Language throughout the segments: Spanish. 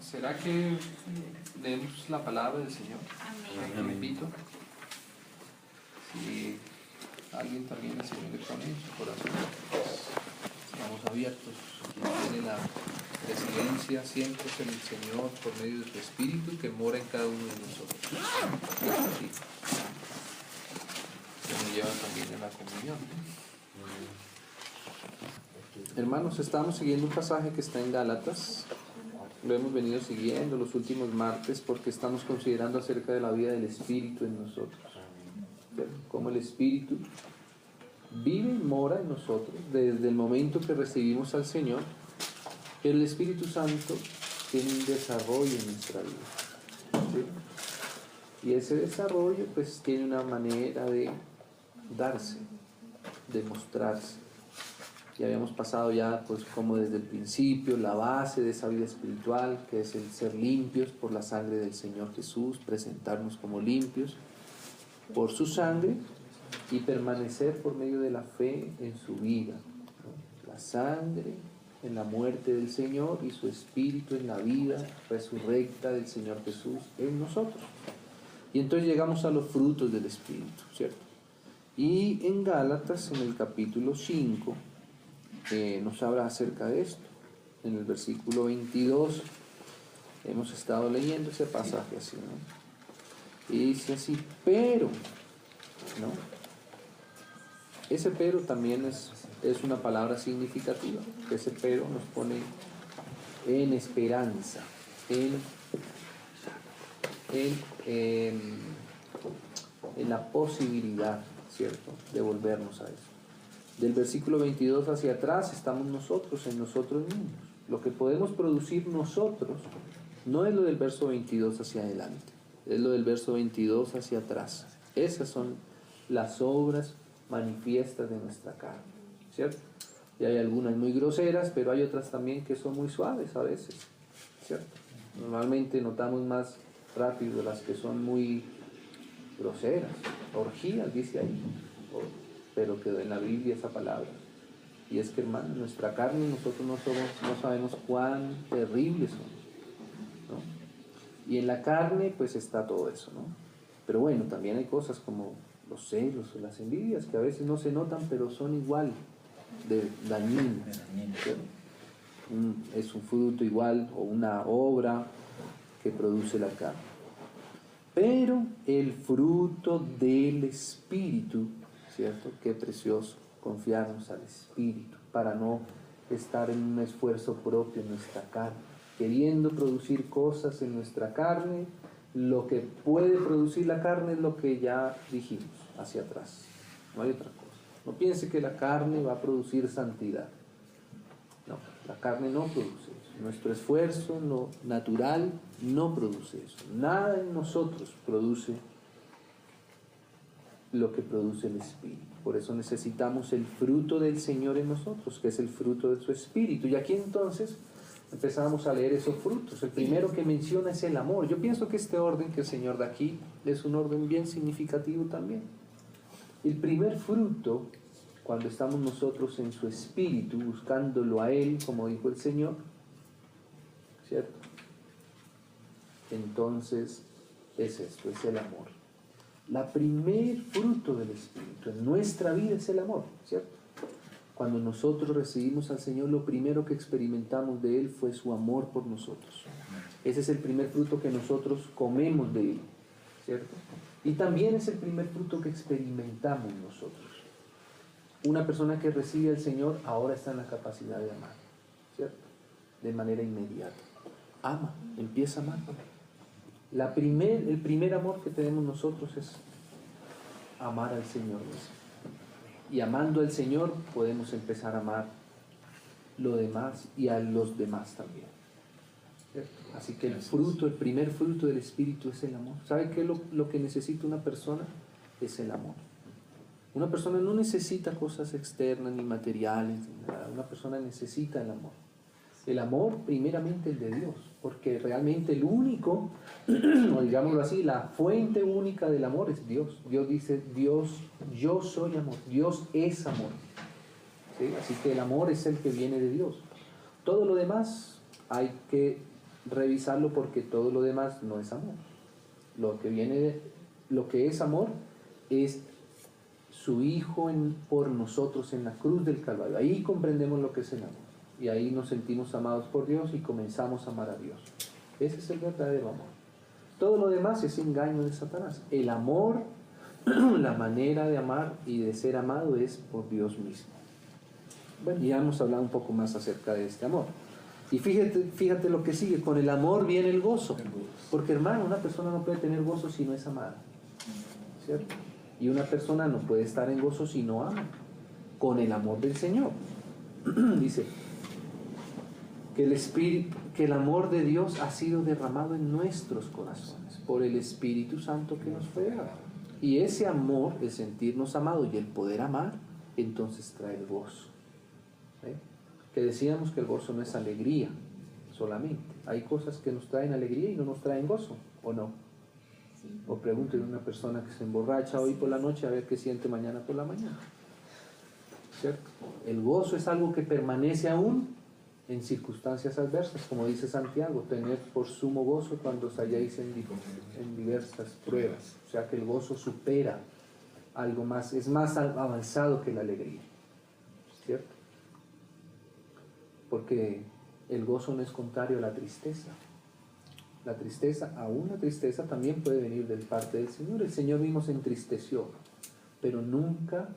¿Será que leemos la palabra del Señor? Amén. Me invito. Si alguien también el Señor le pone en su corazón, pues estamos abiertos. Quien tiene la presidencia siempre es el Señor por medio de su Espíritu que mora en cada uno de nosotros. Sí. Que nos lleva también a la comunión. Hermanos, estamos siguiendo un pasaje que está en Gálatas. Lo hemos venido siguiendo los últimos martes porque estamos considerando acerca de la vida del Espíritu en nosotros. Cómo el Espíritu vive y mora en nosotros desde el momento que recibimos al Señor. Pero el Espíritu Santo tiene un desarrollo en nuestra vida, ¿sí? Y ese desarrollo pues tiene una manera de darse, de mostrarse. Ya habíamos pasado ya pues como desde el principio la base de esa vida espiritual, que es el ser limpios por la sangre del Señor Jesús, presentarnos como limpios por su sangre y permanecer por medio de la fe en su vida, ¿no? La sangre en la muerte del Señor y su Espíritu en la vida resurrecta del Señor Jesús en nosotros. Y entonces llegamos a los frutos del Espíritu, ¿cierto? Y en Gálatas, en el capítulo 5, nos habla acerca de esto. En el versículo 22 hemos estado leyendo ese pasaje así, ¿no? Y dice así, pero, ¿no? Ese pero también es una palabra significativa. Ese pero nos pone en esperanza, en la posibilidad, ¿cierto?, de volvernos a eso. Del versículo 22 hacia atrás estamos nosotros, en nosotros mismos. Lo que podemos producir nosotros no es lo del verso 22 hacia adelante, es lo del verso 22 hacia atrás. Esas son las obras manifiestas de nuestra carne, ¿cierto? Y hay algunas muy groseras, pero hay otras también que son muy suaves a veces, ¿cierto? Normalmente notamos más rápido las que son muy groseras, orgías, dice ahí, pero quedó en la Biblia esa palabra. Y es que, hermano, nuestra carne, nosotros no sabemos cuán terribles son, ¿no? Y en la carne pues está todo eso, ¿no? Pero bueno, también hay cosas como los celos o las envidias que a veces no se notan, pero son igual de dañinas, ¿cierto? Es un fruto igual o una obra que produce la carne. Pero el fruto del Espíritu, ¿cierto? Qué precioso confiarnos al Espíritu para no estar en un esfuerzo propio en nuestra carne, queriendo producir cosas en nuestra carne. Lo que puede producir la carne es lo que ya dijimos hacia atrás, no hay otra cosa. No piense que la carne va a producir santidad. No, la carne no produce eso. Nuestro esfuerzo natural no produce eso. Nada en nosotros produce lo que produce el Espíritu. Por eso necesitamos el fruto del Señor en nosotros, que es el fruto de su Espíritu. Y aquí entonces empezamos a leer esos frutos. El primero que menciona es el amor. Yo pienso que este orden que el Señor da aquí es un orden bien significativo también. El primer fruto, cuando estamos nosotros en su Espíritu, buscándolo a Él, como dijo el Señor, ¿cierto? Entonces es esto, es el amor. La primer fruto del Espíritu en nuestra vida es el amor, ¿cierto? Cuando nosotros recibimos al Señor, lo primero que experimentamos de Él fue su amor por nosotros. Ese es el primer fruto que nosotros comemos de Él, ¿cierto? Y también es el primer fruto que experimentamos nosotros. Una persona que recibe al Señor ahora está en la capacidad de amar, ¿cierto? De manera inmediata. Ama, empieza a amar. El primer amor que tenemos nosotros es amar al Señor. Y amando al Señor podemos empezar a amar lo demás y a los demás también, ¿cierto? Así que el primer fruto del Espíritu es el amor. ¿Sabe qué es lo que necesita una persona? Es el amor. Una persona no necesita cosas externas ni materiales, ni nada. Una persona necesita el amor. El amor primeramente el de Dios, porque realmente el único, o digámoslo así, la fuente única del amor es Dios. Dios dice, yo soy amor, Dios es amor, ¿sí? Así que el amor es el que viene de Dios. Todo lo demás hay que revisarlo porque todo lo demás no es amor. Lo que es amor es su Hijo por nosotros en la cruz del Calvario. Ahí comprendemos lo que es el amor. Y ahí nos sentimos amados por Dios y comenzamos a amar a Dios. Ese es el verdadero amor. Todo lo demás es engaño de Satanás. El amor, la manera de amar y de ser amado es por Dios mismo. Bueno, ya hemos hablado un poco más acerca de este amor. Y fíjate lo que sigue. Con el amor viene el gozo. Porque, hermano, una persona no puede tener gozo si no es amada, ¿cierto? Y una persona no puede estar en gozo si no ama. Con el amor del Señor. Dice que el amor de Dios ha sido derramado en nuestros corazones por el Espíritu Santo que nos fue dado. Y ese amor, el sentirnos amados y el poder amar, entonces trae el gozo. Que decíamos que el gozo no es alegría solamente. Hay cosas que nos traen alegría y no nos traen gozo, ¿o no? Sí. O pregúntenle a una persona que se emborracha hoy por la noche a ver qué siente mañana por la mañana, ¿cierto? El gozo es algo que permanece aún en circunstancias adversas, como dice Santiago, tener por sumo gozo cuando os halláis en diversas pruebas. O sea que el gozo supera algo más, es más avanzado que la alegría, ¿cierto? Porque el gozo no es contrario a la tristeza. La tristeza, aún la tristeza también puede venir de parte del Señor. El Señor mismo se entristeció, pero nunca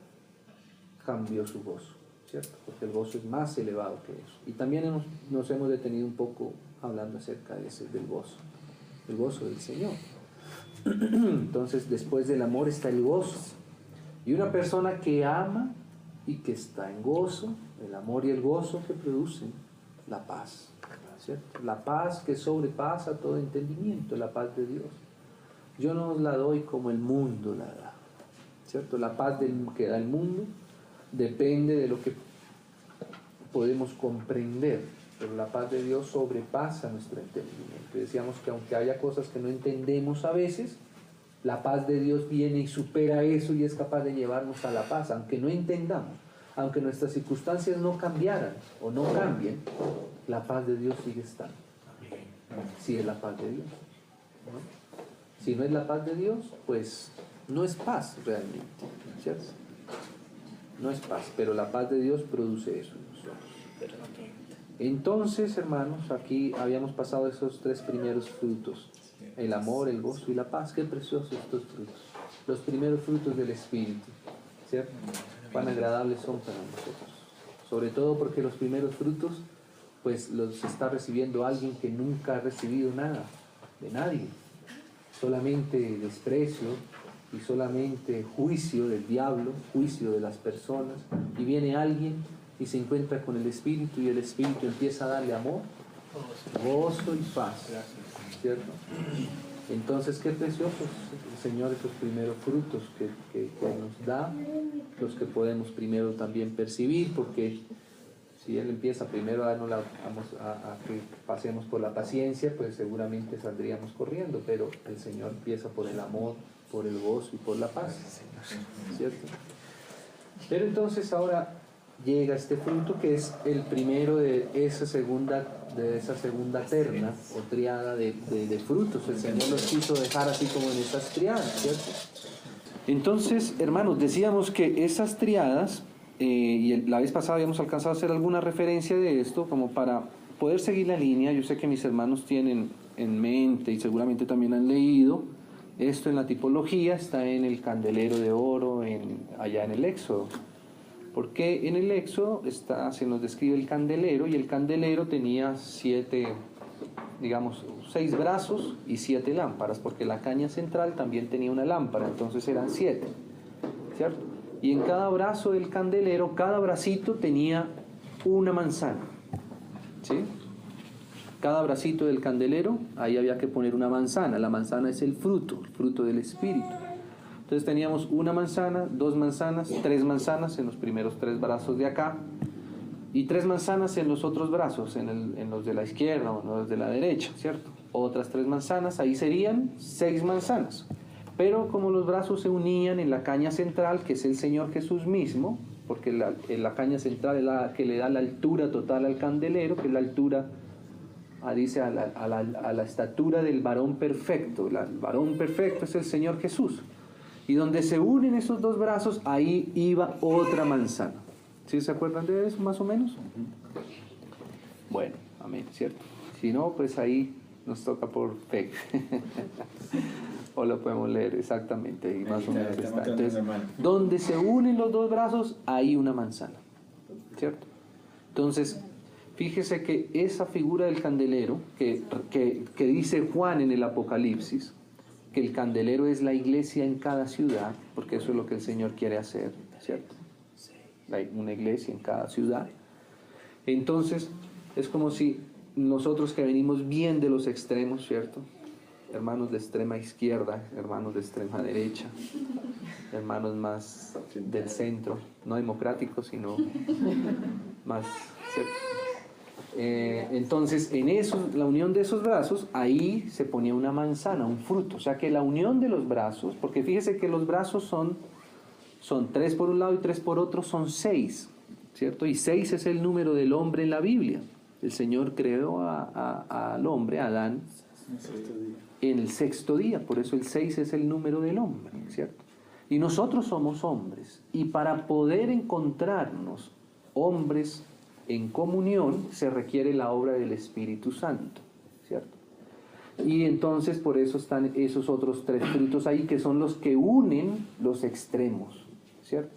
cambió su gozo, ¿cierto? Porque el gozo es más elevado que eso. Y también nos hemos detenido un poco hablando acerca del gozo del Señor. Entonces, después del amor está el gozo. Y una persona que ama y que está en gozo, el amor y el gozo que producen la paz, ¿cierto? La paz que sobrepasa todo entendimiento, la paz de Dios. Yo no os la doy como el mundo la da, ¿cierto? La paz que da el mundo depende de lo que podemos comprender, pero la paz de Dios sobrepasa nuestro entendimiento. Decíamos que aunque haya cosas que no entendemos a veces, la paz de Dios viene y supera eso y es capaz de llevarnos a la paz, aunque no entendamos. Aunque nuestras circunstancias no cambiaran o no cambien, la paz de Dios sigue estando. Si es la paz de Dios, ¿no? Si no es la paz de Dios, pues no es paz realmente, ¿cierto? No es paz, pero la paz de Dios produce eso en nosotros. Entonces, hermanos, aquí habíamos pasado esos tres primeros frutos: el amor, el gozo y la paz. Qué preciosos estos frutos, los primeros frutos del Espíritu, ¿cierto? Cuán agradables son para nosotros, sobre todo porque los primeros frutos pues los está recibiendo alguien que nunca ha recibido nada de nadie, solamente desprecio y solamente juicio del diablo, juicio de las personas, y viene alguien y se encuentra con el Espíritu y el Espíritu empieza a darle amor, gozo y paz, ¿cierto? Entonces, qué preciosos, Señor, esos primeros frutos que nos da, los que podemos primero también percibir, porque si Él empieza primero a darnos a que pasemos por la paciencia, pues seguramente saldríamos corriendo, pero el Señor empieza por el amor, por el gozo y por la paz, ¿cierto? Pero entonces ahora llega este fruto que es el primero de esa segunda terna o triada de frutos. El Señor los quiso dejar así como en esas triadas, ¿cierto? Entonces, hermanos, decíamos que esas triadas, y la vez pasada habíamos alcanzado a hacer alguna referencia de esto, como para poder seguir la línea. Yo sé que mis hermanos tienen en mente y seguramente también han leído esto en la tipología, está en el candelero de oro allá en el Éxodo. Porque en el Éxodo se nos describe el candelero, y el candelero tenía 6 brazos y 7 lámparas, porque la caña central también tenía una lámpara, entonces eran 7, ¿cierto? Y en cada brazo del candelero, cada bracito tenía una manzana, ¿sí? Cada bracito del candelero, ahí había que poner una manzana. La manzana es el fruto del Espíritu. Entonces teníamos una manzana, 2 manzanas, 3 manzanas en los primeros 3 brazos de acá, y 3 manzanas en los otros brazos, en los de la izquierda o en los de la derecha, ¿cierto? Otras 3 manzanas, ahí serían 6 manzanas. Pero como los brazos se unían en la caña central, que es el Señor Jesús mismo, porque la caña central es la que le da la altura total al candelero, que es la altura dice a la estatura del varón perfecto. El varón perfecto es el Señor Jesús. Y donde se unen esos dos brazos, ahí iba otra manzana. ¿Sí se acuerdan de eso más o menos? Bueno, amén, ¿cierto? Si no, pues ahí nos toca por fe. O lo podemos leer exactamente, ahí más o menos está. Entonces, donde se unen los dos brazos, hay una manzana, ¿cierto? Entonces, fíjese que esa figura del candelero, que dice Juan en el Apocalipsis, que el candelero es la iglesia en cada ciudad, porque eso es lo que el Señor quiere hacer, ¿cierto? Hay una iglesia en cada ciudad. Entonces, es como si nosotros que venimos bien de los extremos, ¿cierto? Hermanos de extrema izquierda, hermanos de extrema derecha, hermanos más del centro, no democráticos, sino más, ¿cierto? Entonces, en eso, la unión de esos brazos, ahí se ponía una manzana, un fruto. O sea que la unión de los brazos, porque fíjese que los brazos son 3 por un lado y 3 por otro, son 6, ¿cierto? Y 6 es el número del hombre en la Biblia. El Señor creó al hombre, a Adán, en el 6º día. Por eso el 6 es el número del hombre, ¿cierto? Y nosotros somos hombres. Y para poder encontrarnos hombres en comunión, se requiere la obra del Espíritu Santo, ¿cierto? Y entonces por eso están esos otros 3 frutos ahí, que son los que unen los extremos, ¿cierto?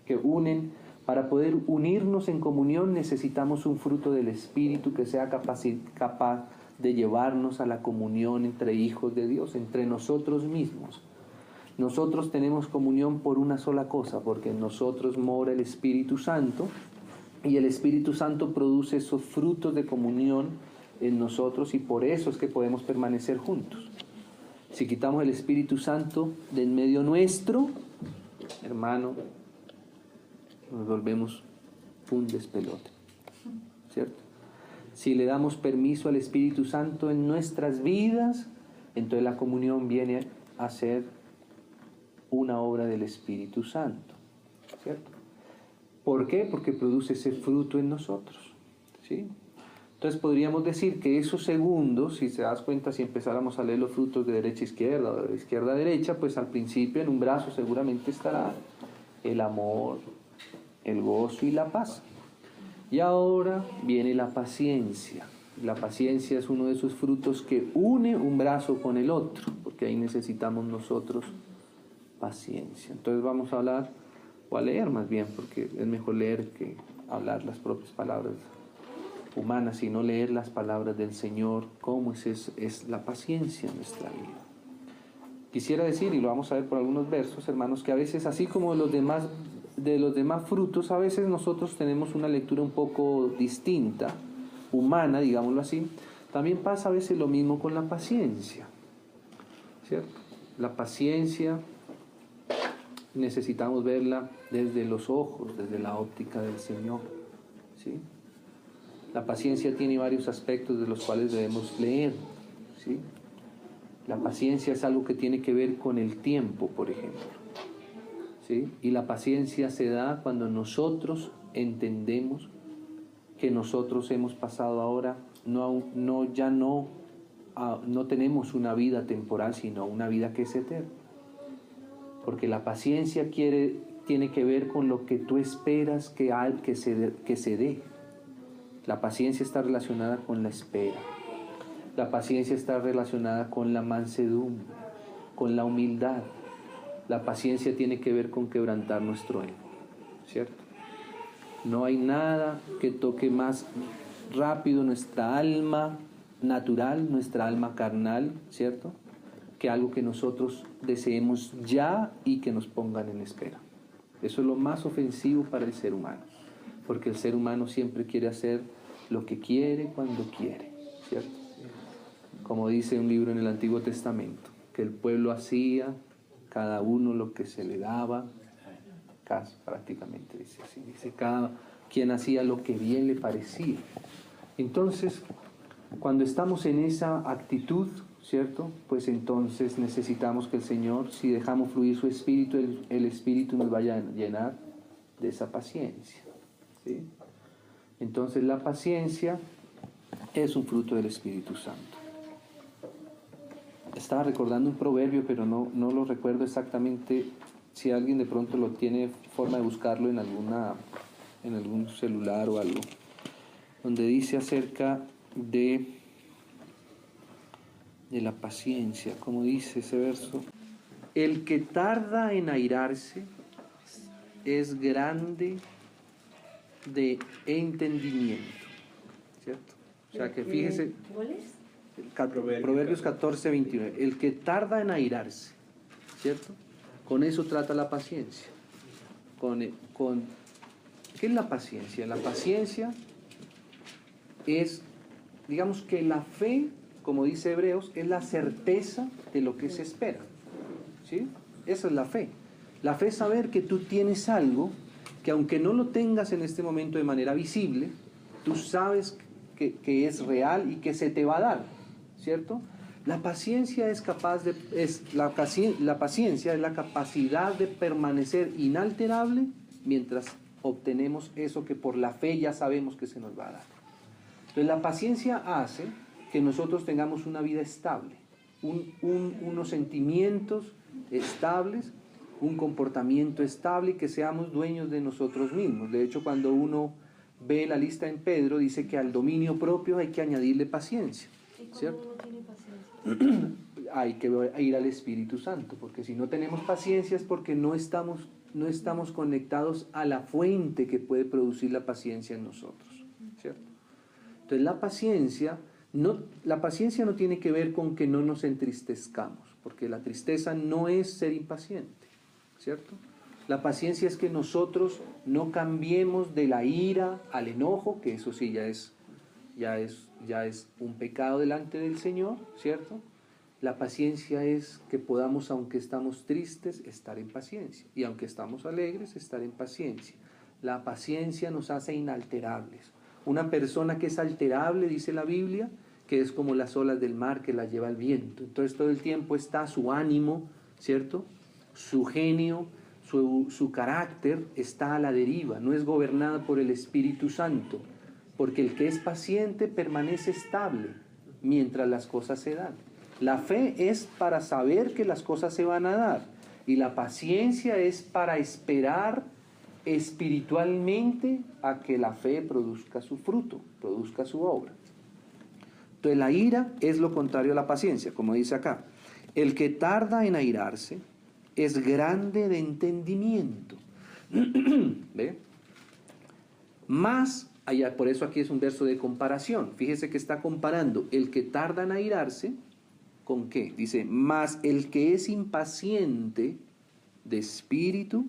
Que unen, para poder unirnos en comunión necesitamos un fruto del Espíritu que sea capaz de llevarnos a la comunión entre hijos de Dios, entre nosotros mismos. Nosotros tenemos comunión por una sola cosa, porque en nosotros mora el Espíritu Santo, y el Espíritu Santo produce esos frutos de comunión en nosotros, y por eso es que podemos permanecer juntos. Si quitamos el Espíritu Santo de en medio nuestro, hermano, nos volvemos un despelote, ¿cierto? Si le damos permiso al Espíritu Santo en nuestras vidas, entonces la comunión viene a ser una obra del Espíritu Santo, ¿cierto? ¿Por qué? Porque produce ese fruto en nosotros, ¿sí? Entonces podríamos decir que esos segundos, si se das cuenta, si empezáramos a leer los frutos de derecha a izquierda o de izquierda a derecha, pues al principio en un brazo seguramente estará el amor, el gozo y la paz. Y ahora viene la paciencia. La paciencia es uno de esos frutos que une un brazo con el otro, porque ahí necesitamos nosotros paciencia. Entonces vamos a hablar, o a leer más bien, porque es mejor leer que hablar las propias palabras humanas, sino leer las palabras del Señor, cómo es la paciencia en nuestra vida. Quisiera decir, y lo vamos a ver por algunos versos, hermanos, que a veces, así como de los demás frutos, a veces nosotros tenemos una lectura un poco distinta, humana, digámoslo así. También pasa a veces lo mismo con la paciencia, ¿cierto? La paciencia necesitamos verla desde los ojos, desde la óptica del Señor, ¿sí? La paciencia tiene varios aspectos de los cuales debemos leer, ¿sí? La paciencia es algo que tiene que ver con el tiempo, por ejemplo, ¿sí? Y la paciencia se da cuando nosotros entendemos que nosotros hemos pasado ahora, no tenemos una vida temporal, sino una vida que es eterna. Porque la paciencia tiene que ver con lo que tú esperas que se dé. La paciencia está relacionada con la espera. La paciencia está relacionada con la mansedumbre, con la humildad. La paciencia tiene que ver con quebrantar nuestro ego, ¿cierto? No hay nada que toque más rápido nuestra alma natural, nuestra alma carnal, ¿cierto?, que algo que nosotros deseemos ya y que nos pongan en espera. Eso es lo más ofensivo para el ser humano, porque el ser humano siempre quiere hacer lo que quiere cuando quiere, ¿cierto? Como dice un libro en el Antiguo Testamento, que el pueblo hacía cada uno lo que se le daba, casi prácticamente dice así, dice cada quien hacía lo que bien le parecía. Entonces, cuando estamos en esa actitud, ¿cierto?, pues entonces necesitamos que el Señor, si dejamos fluir su Espíritu, el Espíritu nos vaya a llenar de esa paciencia, ¿sí? Entonces la paciencia es un fruto del Espíritu Santo. Estaba recordando un proverbio, pero no lo recuerdo exactamente. Si alguien de pronto lo tiene, forma de buscarlo en algún celular o algo, donde dice acerca de la paciencia, como dice ese verso: el que tarda en airarse es grande de entendimiento, ¿cierto? O sea que fíjese, ¿Cuál es? Proverbios 14, 29, el que tarda en airarse, ¿cierto? Con eso trata la paciencia. ¿Qué es la paciencia? La paciencia es, digamos que la fe, como dice Hebreos, es la certeza de lo que se espera, ¿sí? Esa es la fe. La fe es saber que tú tienes algo que, aunque no lo tengas en este momento de manera visible, tú sabes que es real y que se te va a dar, ¿cierto? La paciencia es la paciencia es la capacidad de permanecer inalterable mientras obtenemos eso que por la fe ya sabemos que se nos va a dar. Entonces la paciencia hace que nosotros tengamos una vida estable, unos sentimientos estables, un comportamiento estable y que seamos dueños de nosotros mismos. De hecho, cuando uno ve la lista en Pedro, dice que al dominio propio hay que añadirle paciencia. ¿Y cómo ¿Cierto? uno tiene paciencia? Hay que ir al Espíritu Santo, porque si no tenemos paciencia es porque no estamos conectados a la fuente que puede producir la paciencia en nosotros, ¿cierto? Entonces la paciencia no tiene que ver con que no nos entristezcamos, porque la tristeza no es ser impaciente, ¿cierto? La paciencia es que nosotros no cambiemos de la ira al enojo, que eso sí ya es un pecado delante del Señor, ¿cierto? La paciencia es que podamos, aunque estamos tristes, estar en paciencia, y aunque estamos alegres, estar en paciencia. La paciencia nos hace inalterables. Una persona que es alterable, dice la Biblia, que es como las olas del mar que la lleva el viento. Entonces todo el tiempo está su ánimo, ¿cierto? Su genio, su carácter está a la deriva, no es gobernada por el Espíritu Santo, porque el que es paciente permanece estable mientras las cosas se dan. La fe es para saber que las cosas se van a dar, y la paciencia es para esperar espiritualmente a que la fe produzca su fruto, produzca su obra. Entonces la ira es lo contrario a la paciencia, como dice acá. El que tarda en airarse es grande de entendimiento. ¿Ve? Más allá, por eso aquí es un verso de comparación. Fíjese que está comparando el que tarda en airarse con qué. Dice, más el que es impaciente de espíritu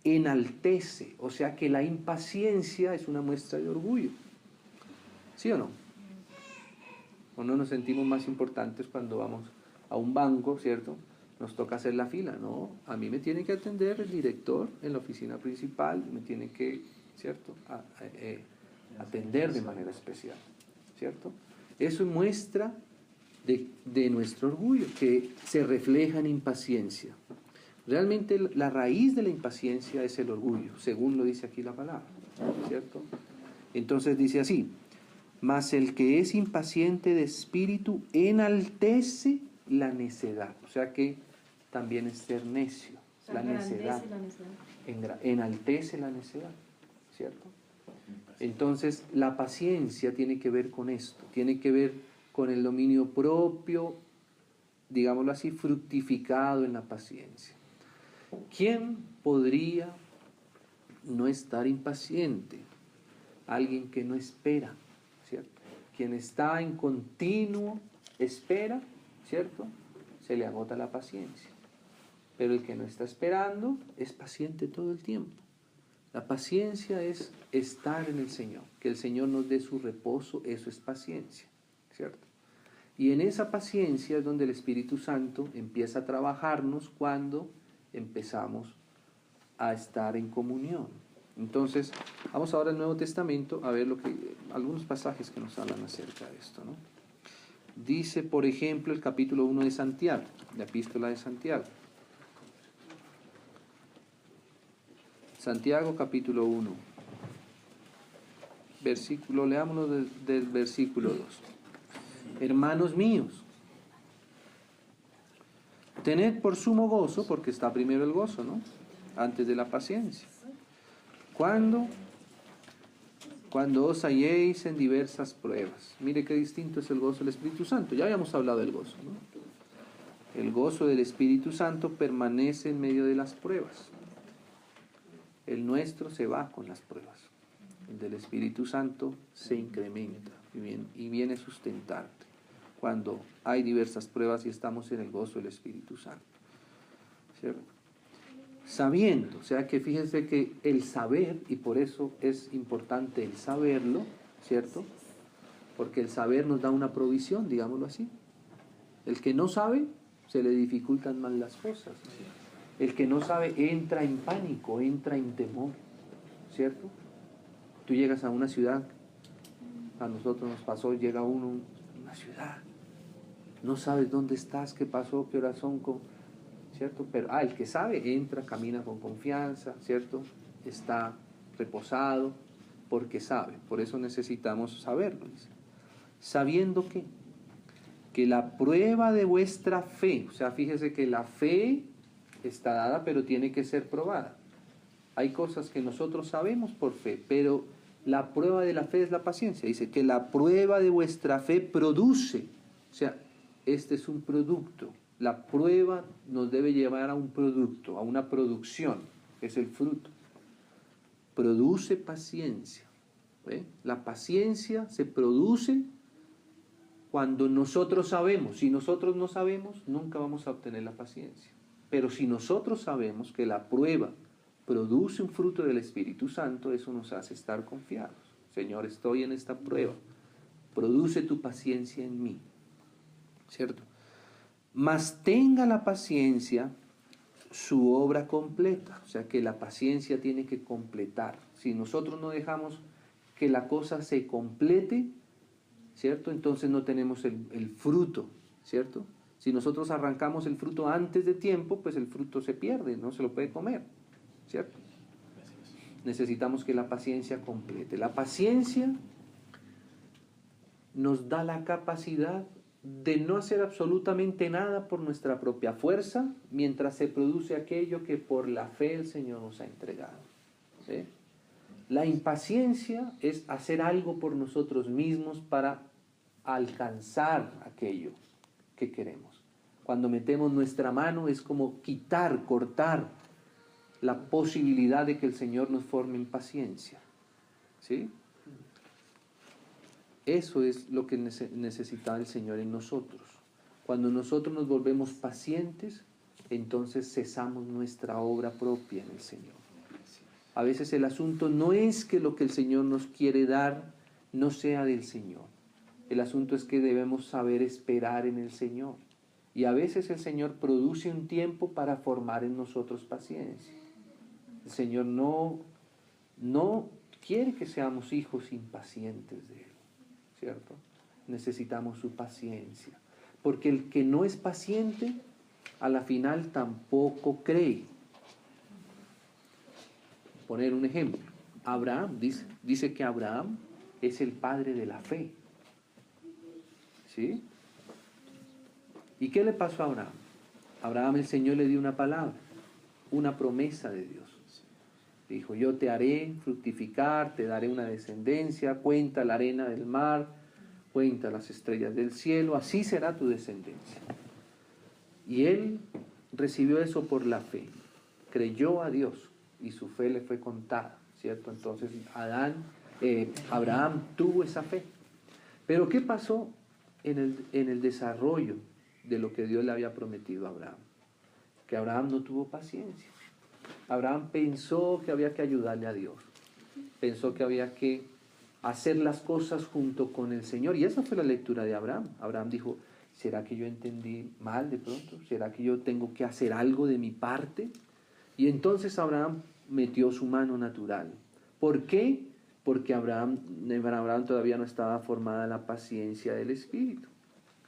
enaltece. O sea que la impaciencia es una muestra de orgullo. ¿Sí o no? ¿O no nos sentimos más importantes cuando vamos a un banco, ¿cierto? Nos toca hacer la fila, ¿no? A mí me tiene que atender el director en la oficina principal, me tiene que, ¿cierto? Atender de manera especial, ¿cierto? Eso muestra de nuestro orgullo, que se refleja en impaciencia. Realmente la raíz de la impaciencia es el orgullo, según lo dice aquí la palabra, ¿cierto? Entonces dice así, mas el que es impaciente de espíritu enaltece la necedad. O sea que también es ser necio, O sea, la necedad. Enaltece la necedad, ¿cierto? Entonces la paciencia tiene que ver con esto, tiene que ver con el dominio propio, digámoslo así, fructificado en la paciencia. ¿Quién podría no estar impaciente? Alguien que no espera, ¿cierto? Quien está en continuo espera, ¿cierto? Se le agota la paciencia. Pero el que no está esperando es paciente todo el tiempo. La paciencia es estar en el Señor, que el Señor nos dé su reposo, eso es paciencia, ¿cierto? Y en esa paciencia es donde el Espíritu Santo empieza a trabajarnos cuando empezamos a estar en comunión. Entonces, vamos ahora al Nuevo Testamento a ver algunos pasajes que nos hablan acerca de esto, ¿no? Dice, por ejemplo, el capítulo 1 de Santiago, la epístola de Santiago. Santiago capítulo 1. leámoslo del versículo 2. Hermanos míos, tened por sumo gozo, porque está primero el gozo, ¿no? Antes de la paciencia. Cuando os halléis en diversas pruebas. Mire qué distinto es el gozo del Espíritu Santo. Ya habíamos hablado del gozo, ¿no? El gozo del Espíritu Santo permanece en medio de las pruebas. El nuestro se va con las pruebas. El del Espíritu Santo se incrementa y viene a sustentarte cuando hay diversas pruebas y estamos en el gozo del Espíritu Santo. ¿Cierto? Sabiendo, o sea que fíjense que el saber, y por eso es importante el saberlo, ¿cierto? Porque el saber nos da una provisión, digámoslo así. El que no sabe, se le dificultan más las cosas. El que no sabe entra en pánico, entra en temor, ¿cierto? Tú llegas a una ciudad, a nosotros nos pasó, llega uno a una ciudad, no sabes dónde estás, qué pasó, qué horas son, ¿cierto? Pero el que sabe entra, camina con confianza, ¿cierto? Está reposado porque sabe. Por eso necesitamos saberlo. Dice. Sabiendo que la prueba de vuestra fe, o sea, fíjese que la fe está dada, pero tiene que ser probada. Hay cosas que nosotros sabemos por fe, pero la prueba de la fe es la paciencia. Dice que la prueba de vuestra fe produce, o sea, este es un producto. La prueba nos debe llevar a un producto, a una producción, que es el fruto. Produce paciencia. ¿Ve? La paciencia se produce cuando nosotros sabemos. Si nosotros no sabemos, nunca vamos a obtener la paciencia. Pero si nosotros sabemos que la prueba produce un fruto del Espíritu Santo, eso nos hace estar confiados. Señor, estoy en esta prueba. Produce tu paciencia en mí. ¿Cierto? Mas tenga la paciencia su obra completa. O sea que la paciencia tiene que completar. Si nosotros no dejamos que la cosa se complete, ¿cierto? Entonces no tenemos el fruto, ¿cierto? Si nosotros arrancamos el fruto antes de tiempo, pues el fruto se pierde, no se lo puede comer, ¿cierto? Necesitamos que la paciencia complete. La paciencia nos da la capacidad de no hacer absolutamente nada por nuestra propia fuerza, mientras se produce aquello que por la fe el Señor nos ha entregado. ¿Sí? La impaciencia es hacer algo por nosotros mismos para alcanzar aquello que queremos. Cuando metemos nuestra mano es como quitar, cortar la posibilidad de que el Señor nos forme en paciencia. ¿Sí? Eso es lo que necesita el Señor en nosotros. Cuando nosotros nos volvemos pacientes, entonces cesamos nuestra obra propia en el Señor. A veces el asunto no es que lo que el Señor nos quiere dar no sea del Señor. El asunto es que debemos saber esperar en el Señor. Y a veces el Señor produce un tiempo para formar en nosotros paciencia. El Señor no quiere que seamos hijos impacientes de Él, ¿cierto? Necesitamos su paciencia. Porque el que no es paciente, a la final tampoco cree. Poner un ejemplo. Abraham, dice que Abraham es el padre de la fe. ¿Sí? ¿Y qué le pasó a Abraham? Abraham, el Señor le dio una palabra, una promesa de Dios. Dijo, yo te haré fructificar, te daré una descendencia, cuenta la arena del mar, cuenta las estrellas del cielo, así será tu descendencia. Y él recibió eso por la fe, creyó a Dios y su fe le fue contada, ¿cierto? Entonces Abraham tuvo esa fe. Pero ¿qué pasó en el desarrollo de lo que Dios le había prometido a Abraham? Que Abraham no tuvo paciencia. Abraham pensó que había que ayudarle a Dios. Pensó que había que hacer las cosas junto con el Señor. Y esa fue la lectura de Abraham. Abraham dijo, ¿será que yo entendí mal de pronto? ¿Será que yo tengo que hacer algo de mi parte? Y entonces Abraham metió su mano natural. ¿Por qué? Porque en Abraham todavía no estaba formada la paciencia del Espíritu,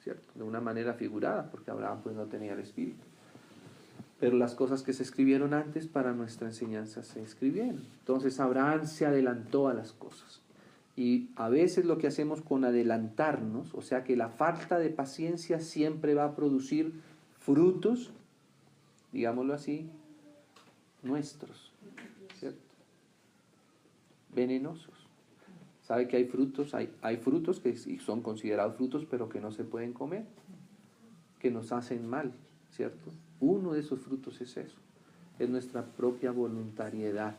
¿cierto? De una manera figurada, porque Abraham pues no tenía el Espíritu. Pero las cosas que se escribieron antes para nuestra enseñanza se escribieron. Entonces Abraham se adelantó a las cosas. Y a veces lo que hacemos con adelantarnos, o sea que la falta de paciencia siempre va a producir frutos, digámoslo así, nuestros, ¿cierto? Venenosos. Sabe que hay frutos que son considerados frutos, pero que no se pueden comer, que nos hacen mal, ¿cierto? Uno de esos frutos es eso, es nuestra propia voluntariedad,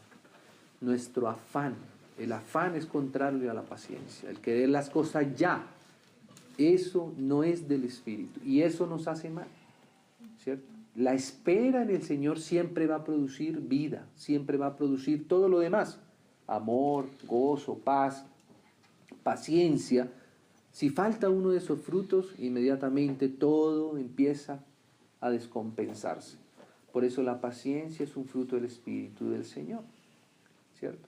nuestro afán. El afán es contrario a la paciencia, el querer las cosas ya. Eso no es del Espíritu y eso nos hace mal, ¿cierto? La espera en el Señor siempre va a producir vida, siempre va a producir todo lo demás, amor, gozo, paz, paciencia. Si falta uno de esos frutos, inmediatamente todo empieza a descompensarse. Por eso la paciencia es un fruto del Espíritu del Señor, ¿cierto?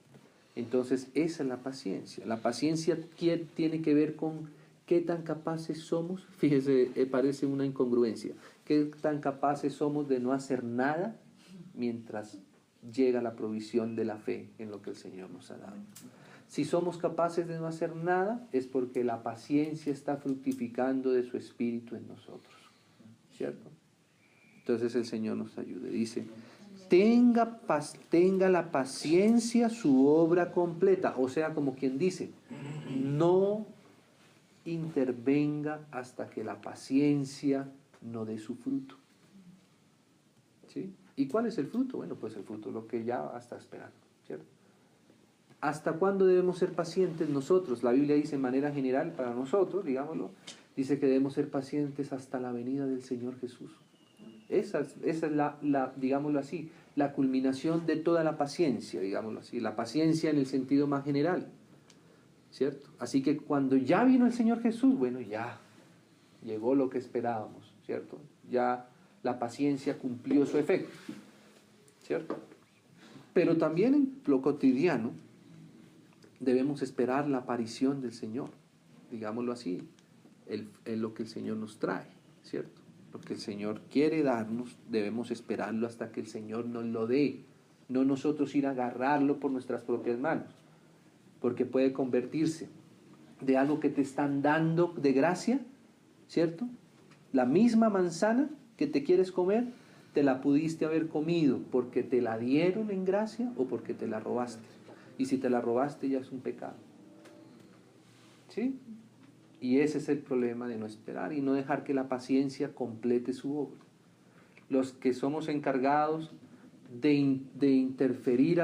Entonces esa es la paciencia. La paciencia tiene que ver con qué tan capaces somos, fíjese, parece una incongruencia, qué tan capaces somos de no hacer nada mientras llega la provisión de la fe en lo que el Señor nos ha dado. Si somos capaces de no hacer nada, es porque la paciencia está fructificando de su Espíritu en nosotros, ¿cierto? Entonces el Señor nos ayude. Dice, tenga la paciencia su obra completa. O sea, como quien dice, no intervenga hasta que la paciencia no dé su fruto. ¿Sí? ¿Y cuál es el fruto? Bueno, pues el fruto es lo que ya está esperando, ¿cierto? ¿Hasta cuándo debemos ser pacientes nosotros? La Biblia dice en manera general para nosotros, digámoslo, dice que debemos ser pacientes hasta la venida del Señor Jesús. Esa es la, digámoslo así, la culminación de toda la paciencia, digámoslo así, la paciencia en el sentido más general, ¿cierto? Así que cuando ya vino el Señor Jesús, bueno, ya llegó lo que esperábamos, ¿cierto? Ya la paciencia cumplió su efecto, ¿cierto? Pero también en lo cotidiano debemos esperar la aparición del Señor, digámoslo así, en lo que el Señor nos trae, ¿cierto? Lo que el Señor quiere darnos, debemos esperarlo hasta que el Señor nos lo dé, no nosotros ir a agarrarlo por nuestras propias manos, porque puede convertirse de algo que te están dando de gracia, ¿cierto? La misma manzana que te quieres comer, te la pudiste haber comido porque te la dieron en gracia o porque te la robaste. Y si te la robaste ya es un pecado. ¿Sí? Y ese es el problema de no esperar y no dejar que la paciencia complete su obra. Los que somos encargados de interferir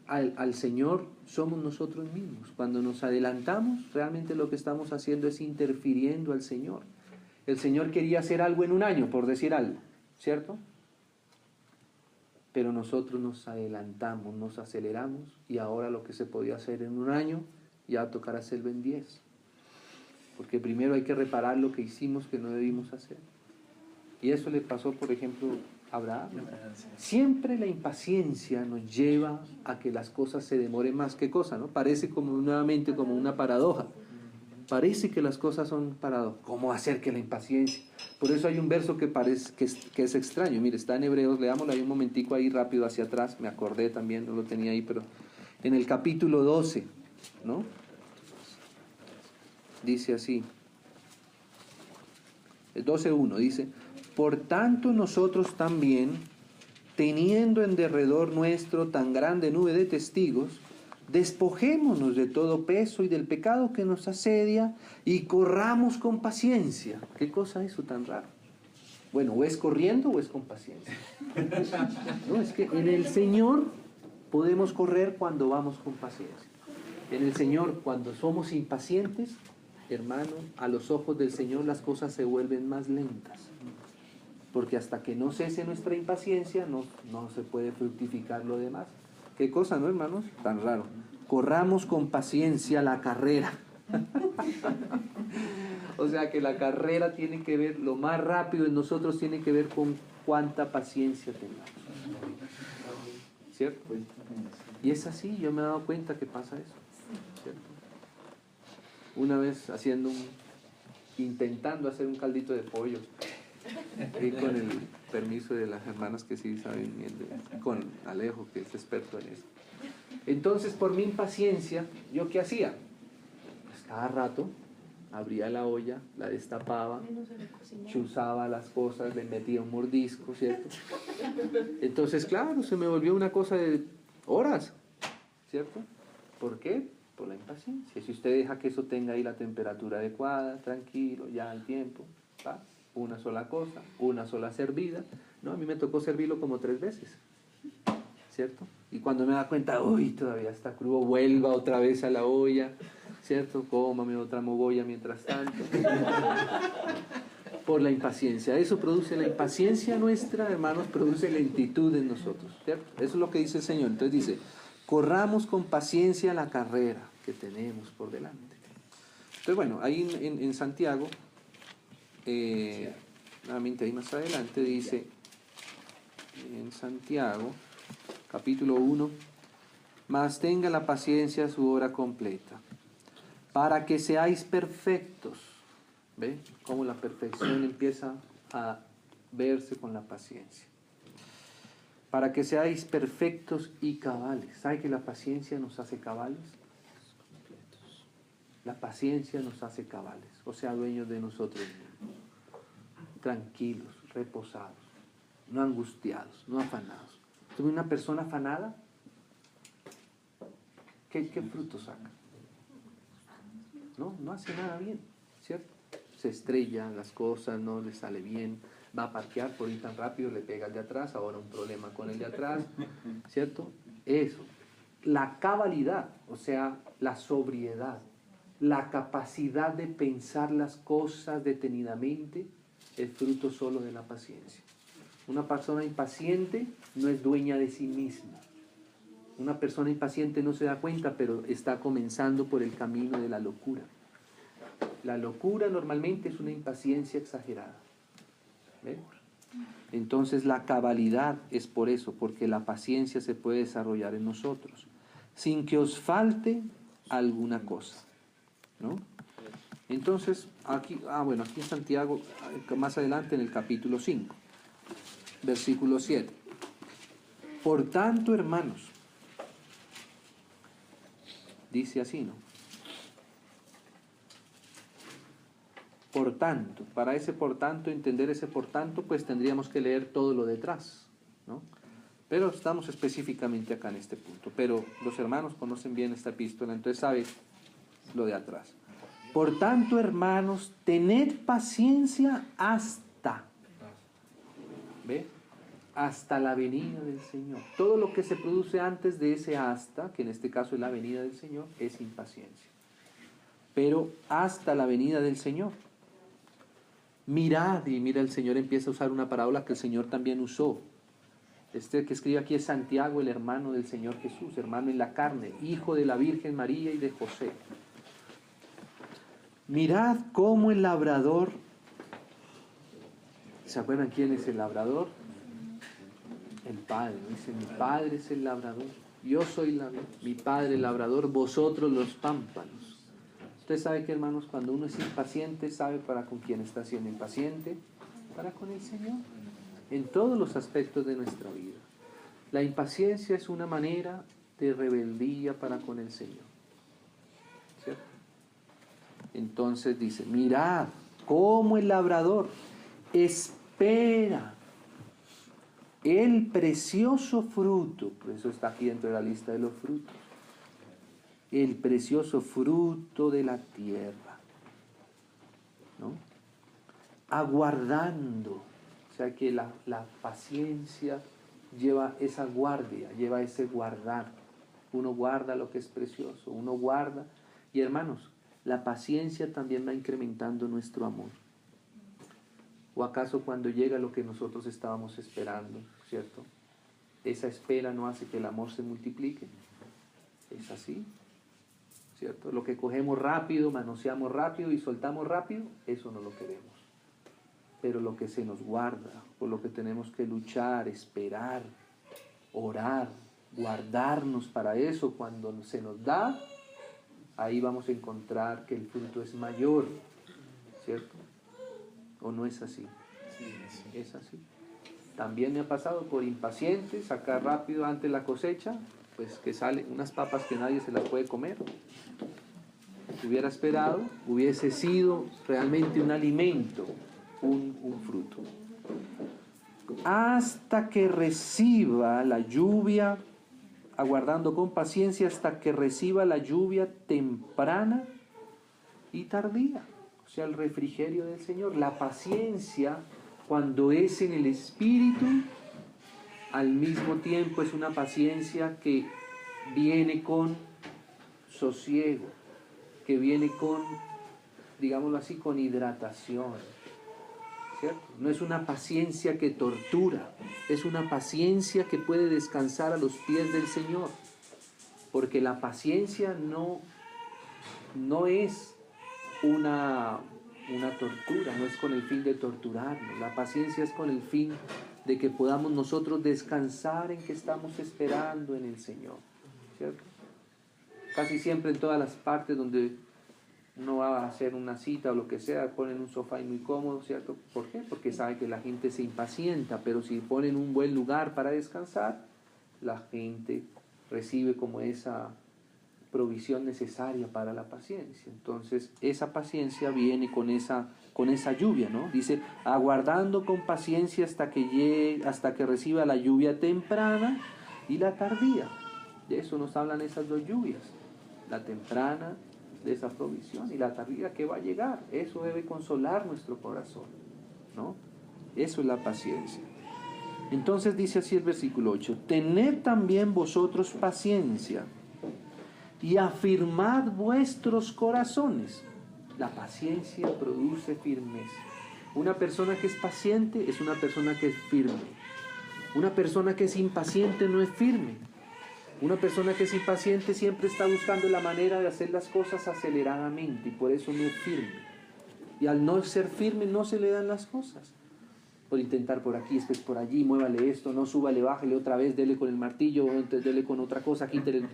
al Señor somos nosotros mismos. Cuando nos adelantamos, realmente lo que estamos haciendo es interfiriendo al Señor. El Señor quería hacer algo en un año, por decir algo, ¿cierto? Pero nosotros nos adelantamos, nos aceleramos y ahora lo que se podía hacer en un año ya tocará hacerlo en 10. Porque primero hay que reparar lo que hicimos que no debimos hacer. Y eso le pasó, por ejemplo, a Abraham. Siempre la impaciencia nos lleva a que las cosas se demoren más. ¿Qué cosa, no? Parece nuevamente como una paradoja. Parece que las cosas son paradojas. ¿Cómo hacer que la impaciencia? Por eso hay un verso que es extraño. Mire, está en Hebreos, leámoslo ahí un momentico ahí rápido hacia atrás. Me acordé también, no lo tenía ahí, pero en el capítulo 12, ¿no? Dice así, el 12:1 dice, por tanto nosotros también, teniendo en derredor nuestro tan grande nube de testigos, despojémonos de todo peso y del pecado que nos asedia y corramos con paciencia. ¿Qué cosa es eso tan raro? Bueno, o es corriendo o es con paciencia. No, es que en el Señor podemos correr cuando vamos con paciencia. En el Señor, cuando somos impacientes, hermano, a los ojos del Señor las cosas se vuelven más lentas. Porque hasta que no cese nuestra impaciencia, no se puede fructificar lo demás. ¿Qué cosa, no, hermanos? Tan raro. Corramos con paciencia la carrera. O sea que la carrera tiene que ver, lo más rápido en nosotros tiene que ver con cuánta paciencia tengamos. ¿Cierto? Y es así, yo me he dado cuenta que pasa eso. ¿Cierto? Una vez intentando hacer un caldito de pollo, y con el permiso de las hermanas que sí saben, con Alejo, que es experto en eso. Entonces, por mi impaciencia, ¿yo qué hacía? cada rato abría la olla, la destapaba, chuzaba las cosas, le metía un mordisco, ¿cierto? Entonces, claro, se me volvió una cosa de horas, ¿cierto? ¿Por qué? Por la impaciencia. Si usted deja que eso tenga ahí la temperatura adecuada, tranquilo, ya al tiempo, ¿va? Una sola cosa, una sola servida, ¿no? A mí me tocó servirlo como 3 veces, ¿cierto? Y cuando me da cuenta, uy, todavía está crudo, vuelva otra vez a la olla, ¿cierto? Cómame otra mogolla mientras tanto. Por la impaciencia. Eso produce la impaciencia nuestra, hermanos, produce lentitud en nosotros, ¿cierto? Eso es lo que dice el Señor. Entonces dice, corramos con paciencia la carrera que tenemos por delante. Entonces, bueno, ahí en Santiago, nuevamente ahí más adelante dice, en Santiago, capítulo 1, mas tenga la paciencia su hora completa, para que seáis perfectos. ¿Ve? Cómo la perfección empieza a verse con la paciencia. Para que seáis perfectos y cabales. ¿Sabe que la paciencia nos hace cabales? La paciencia nos hace cabales, o sea, dueños de nosotros mismos. Tranquilos, reposados, no angustiados, no afanados. ¿Tuve una persona afanada? ¿Qué fruto saca? No hace nada bien, ¿cierto? Se estrellan las cosas, no le sale bien, va a parquear por ir tan rápido, le pega al de atrás, ahora un problema con el de atrás, ¿cierto? Eso. La cabalidad, o sea, la sobriedad, la capacidad de pensar las cosas detenidamente, es fruto solo de la paciencia. Una persona impaciente no es dueña de sí misma. Una persona impaciente no se da cuenta, pero está comenzando por el camino de la locura. La locura normalmente es una impaciencia exagerada. ¿Ve? Entonces la cabalidad es por eso, porque la paciencia se puede desarrollar en nosotros, sin que os falte alguna cosa, ¿no? Entonces, aquí en Santiago, más adelante en el capítulo 5, versículo 7. Por tanto, hermanos, dice así, ¿no? Por tanto, para ese por tanto, entender ese por tanto, pues tendríamos que leer todo lo detrás, ¿no? Pero estamos específicamente acá en este punto. Pero los hermanos conocen bien esta epístola, entonces saben lo de atrás. Por tanto, hermanos, tened paciencia hasta, ¿ve? Hasta la venida del Señor. Todo lo que se produce antes de ese hasta, que en este caso es la venida del Señor, es impaciencia. Pero hasta la venida del Señor. Mirad, y mira, el Señor empieza a usar una parábola que el Señor también usó. Este que escribe aquí es Santiago, el hermano del Señor Jesús, hermano en la carne, hijo de la Virgen María y de José. Mirad cómo el labrador, ¿se acuerdan quién es el labrador? El Padre, dice, mi Padre es el labrador, yo soy mi Padre el labrador, vosotros los pámpanos. Usted sabe que, hermanos, cuando uno es impaciente, sabe para con quién está siendo impaciente, para con el Señor, en todos los aspectos de nuestra vida. La impaciencia es una manera de rebeldía para con el Señor, ¿cierto? Entonces dice, mirad cómo el labrador espera el precioso fruto, por eso está aquí dentro de la lista de los frutos, el precioso fruto de la tierra, ¿no? Aguardando, o sea que la paciencia lleva esa guardia, lleva ese guardar. Uno guarda lo que es precioso, uno guarda. Y hermanos, la paciencia también va incrementando nuestro amor. ¿O acaso cuando llega lo que nosotros estábamos esperando, cierto? Esa espera no hace que el amor se multiplique. Es así, ¿cierto? Lo que cogemos rápido, manoseamos rápido y soltamos rápido, eso no lo queremos. Pero lo que se nos guarda, por lo que tenemos que luchar, esperar, orar, guardarnos para eso, cuando se nos da, ahí vamos a encontrar que el fruto es mayor, ¿cierto? ¿O no es así? Es así. También me ha pasado por impaciente, sacar rápido antes la cosecha, pues que salen unas papas que nadie se las puede comer. hubiera esperado, hubiese sido realmente un alimento, un fruto. Hasta que reciba la lluvia, aguardando con paciencia hasta que reciba la lluvia temprana y tardía. O sea, el refrigerio del Señor. La paciencia, cuando es en el Espíritu, al mismo tiempo es una paciencia que viene con sosiego, que viene con, digámoslo así, con hidratación, ¿cierto? No es una paciencia que tortura, es una paciencia que puede descansar a los pies del Señor, porque la paciencia no es una tortura, no es con el fin de torturarnos. La paciencia es con el fin de que podamos nosotros descansar en que estamos esperando en el Señor, ¿cierto? Casi siempre en todas las partes donde uno va a hacer una cita o lo que sea, ponen un sofá muy cómodo, ¿cierto? ¿Por qué? Porque sabe que la gente se impacienta, pero si ponen un buen lugar para descansar, la gente recibe como esa provisión necesaria para la paciencia. Entonces, esa paciencia viene con esa lluvia, ¿no? Dice, aguardando con paciencia hasta que reciba la lluvia temprana y la tardía. De eso nos hablan esas dos lluvias. La temprana de esa provisión y la tardía que va a llegar. Eso debe consolar nuestro corazón, ¿no? Eso es la paciencia. Entonces dice así el versículo 8, tened también vosotros paciencia y afirmad vuestros corazones. La paciencia produce firmeza. Una persona que es paciente es una persona que es firme. Una persona que es impaciente no es firme. Una persona que es impaciente siempre está buscando la manera de hacer las cosas aceleradamente y por eso no es firme. Y al no ser firme no se le dan las cosas. Por intentar por aquí, después por allí, muévale esto, no súbale, bájale otra vez, dele con el martillo, entonces dele con otra cosa, quítele.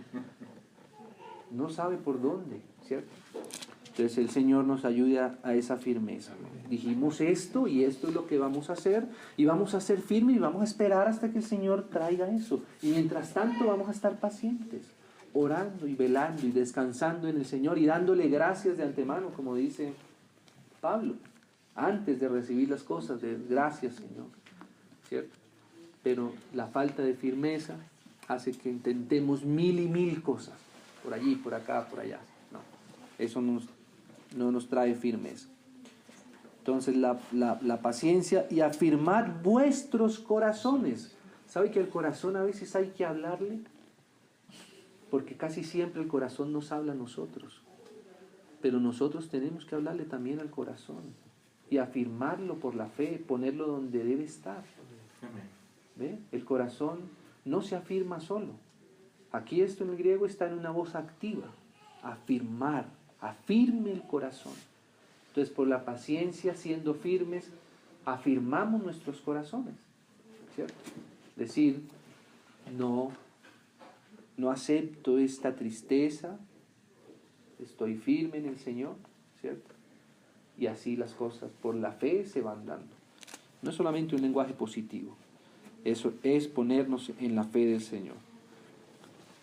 No sabe por dónde, ¿cierto? Entonces el Señor nos ayuda a esa firmeza. Dijimos esto y esto es lo que vamos a hacer y vamos a ser firmes y vamos a esperar hasta que el Señor traiga eso. Y mientras tanto vamos a estar pacientes, orando y velando y descansando en el Señor y dándole gracias de antemano, como dice Pablo, antes de recibir las cosas, de gracias, Señor, ¿cierto? Pero la falta de firmeza hace que intentemos mil y mil cosas, por allí, por acá, por allá. No, eso no nos trae firmeza. Entonces la paciencia y afirmar vuestros corazones. ¿Sabe que el corazón a veces hay que hablarle? Porque casi siempre el corazón nos habla a nosotros. Pero nosotros tenemos que hablarle también al corazón. Y afirmarlo por la fe, ponerlo donde debe estar. ¿Ve? El corazón no se afirma solo. Aquí esto en el griego está en una voz activa. Afirmar, afirme el corazón. Entonces, por la paciencia, siendo firmes, afirmamos nuestros corazones, ¿cierto? Decir, no acepto esta tristeza, estoy firme en el Señor, ¿cierto? Y así las cosas por la fe se van dando. No es solamente un lenguaje positivo, eso es ponernos en la fe del Señor.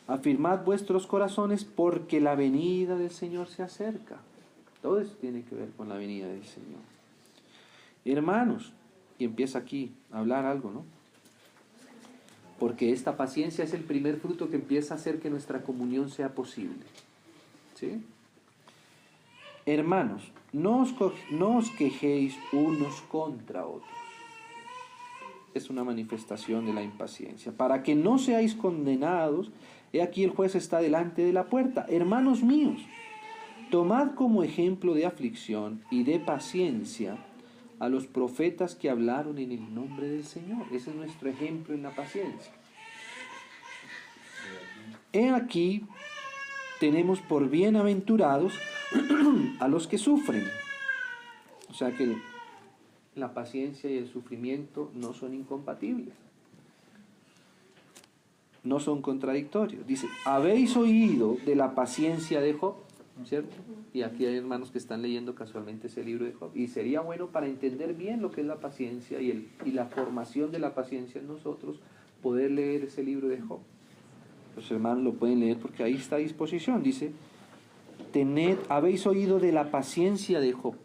Afirmad vuestros corazones porque la venida del Señor se acerca. Todo eso tiene que ver con la venida del Señor. Hermanos, y empieza aquí a hablar algo, ¿no? Porque esta paciencia es el primer fruto que empieza a hacer que nuestra comunión sea posible. ¿Sí? Hermanos, no os quejéis unos contra otros. Es una manifestación de la impaciencia. Para que no seáis condenados, he aquí el juez está delante de la puerta. Hermanos míos, tomad como ejemplo de aflicción y de paciencia a los profetas que hablaron en el nombre del Señor. Ese es nuestro ejemplo en la paciencia. He aquí, tenemos por bienaventurados a los que sufren. O sea que la paciencia y el sufrimiento no son incompatibles. No son contradictorios. Dice, habéis oído de la paciencia de Job, ¿cierto? Y aquí hay hermanos que están leyendo casualmente ese libro de Job. Y sería bueno para entender bien lo que es la paciencia y la formación de la paciencia en nosotros, poder leer ese libro de Job. Los hermanos lo pueden leer porque ahí está a disposición. Dice, habéis oído de la paciencia de Job,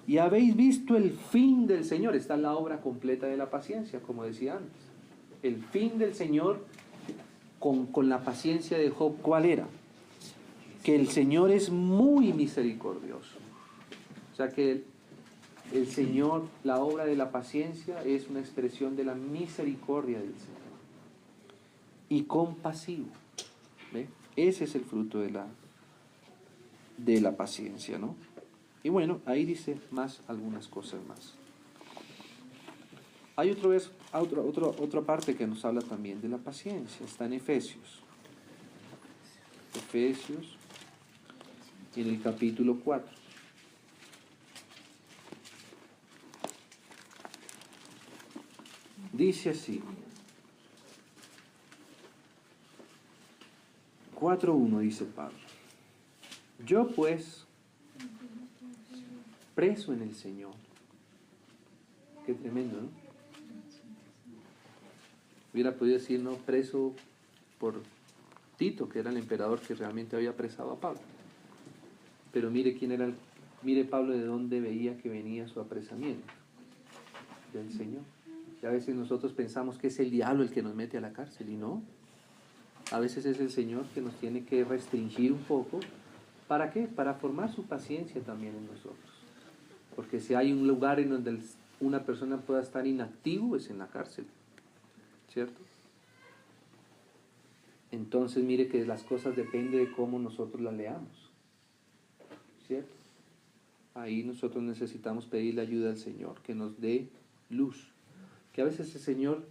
y habéis visto el fin del Señor. Está la obra completa de la paciencia, como decía antes. El fin del Señor con la paciencia de Job, ¿cuál era? Que el Señor es muy misericordioso. O sea que el Señor, la obra de la paciencia es una expresión de la misericordia del Señor. Y compasivo. ¿Ve? Ese es el fruto de la paciencia, ¿no? Y bueno, ahí dice algunas cosas más. Hay otra parte que nos habla también de la paciencia. Está en Efesios. Efesios, en el capítulo 4. Dice así. 4:1 dice Pablo. Yo pues, preso en el Señor. Qué tremendo, ¿no? Hubiera podido decir, no, preso por Tito, que era el emperador que realmente había apresado a Pablo. Pero mire mire Pablo de dónde veía que venía su apresamiento. Del Señor. Y a veces nosotros pensamos que es el diablo el que nos mete a la cárcel, y no. A veces es el Señor que nos tiene que restringir un poco. ¿Para qué? Para formar su paciencia también en nosotros. Porque si hay un lugar en donde una persona pueda estar inactivo, es en la cárcel. ¿Cierto? Entonces mire que las cosas dependen de cómo nosotros las leamos. ¿Cierto? Ahí nosotros necesitamos pedirle ayuda al Señor, que nos dé luz. Que a veces el Señor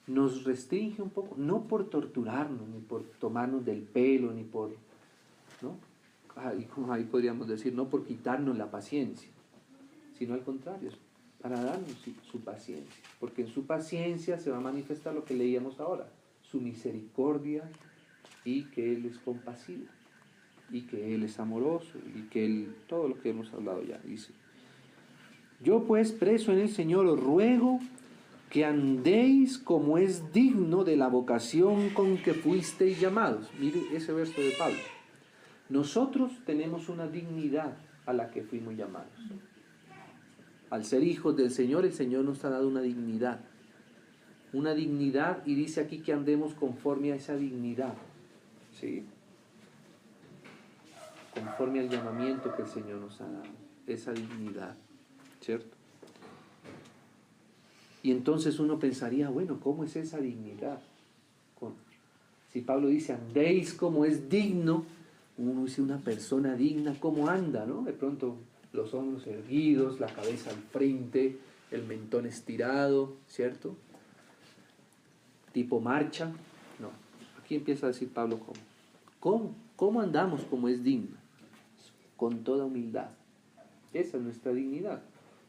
nos restringe un poco, no por torturarnos, ni por tomarnos del pelo, ni por, ¿no? Ahí podríamos decir, no por quitarnos la paciencia, sino al contrario, para darnos su paciencia. Porque en su paciencia se va a manifestar lo que leíamos ahora, su misericordia, y que Él es compasivo, y que Él es amoroso, y que Él, todo lo que hemos hablado ya, dice. Yo pues, preso en el Señor, os ruego que andéis como es digno de la vocación con que fuisteis llamados. Mire ese verso de Pablo. Nosotros tenemos una dignidad a la que fuimos llamados. Al ser hijos del Señor, el Señor nos ha dado una dignidad. Una dignidad, y dice aquí que andemos conforme a esa dignidad. ¿Sí? Conforme al llamamiento que el Señor nos ha dado. Esa dignidad. ¿Cierto? Y entonces uno pensaría, bueno, ¿cómo es esa dignidad? Si Pablo dice, andéis como es digno, uno dice, una persona digna, ¿cómo anda? ¿No? De pronto los hombros erguidos, la cabeza al frente, el mentón estirado, ¿cierto? Tipo marcha. No, aquí empieza a decir Pablo ¿cómo andamos como es digno? Con toda humildad. Esa es nuestra dignidad.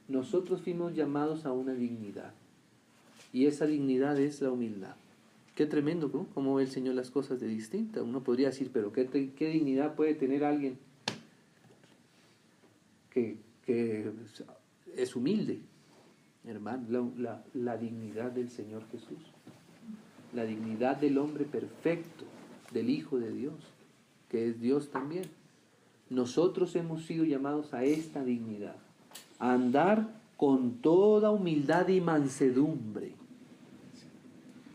Nosotros fuimos llamados a una dignidad. Y esa dignidad es la humildad. Qué tremendo, ¿no? Cómo ve el Señor las cosas de distinta. Uno podría decir, pero ¿qué dignidad puede tener alguien que es humilde? Hermano, la dignidad del Señor Jesús. La dignidad del hombre perfecto, del Hijo de Dios, que es Dios también. Nosotros hemos sido llamados a esta dignidad, a andar con toda humildad y mansedumbre.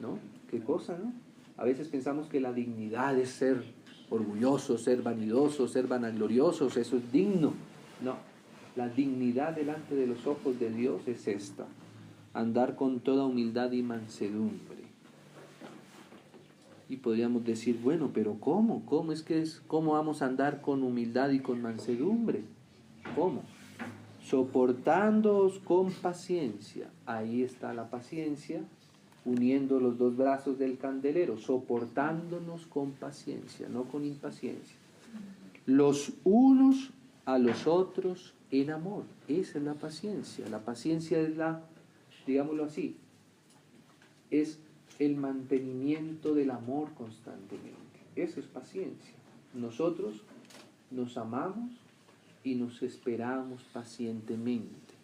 ¿No? ¿Qué cosa, no? A veces pensamos que la dignidad es ser orgullosos, ser vanidosos, ser vanagloriosos, eso es digno. No, la dignidad delante de los ojos de Dios es esta, andar con toda humildad y mansedumbre. Y podríamos decir, bueno, pero ¿cómo? ¿Cómo vamos a andar con humildad y con mansedumbre? ¿Cómo? Soportándoos con paciencia. Ahí está la paciencia, uniendo los dos brazos del candelero, soportándonos con paciencia, no con impaciencia. Los unos a los otros en amor. Esa es la paciencia. La paciencia es digámoslo así, es el mantenimiento del amor constantemente. Eso es paciencia. Nosotros nos amamos y nos esperamos pacientemente,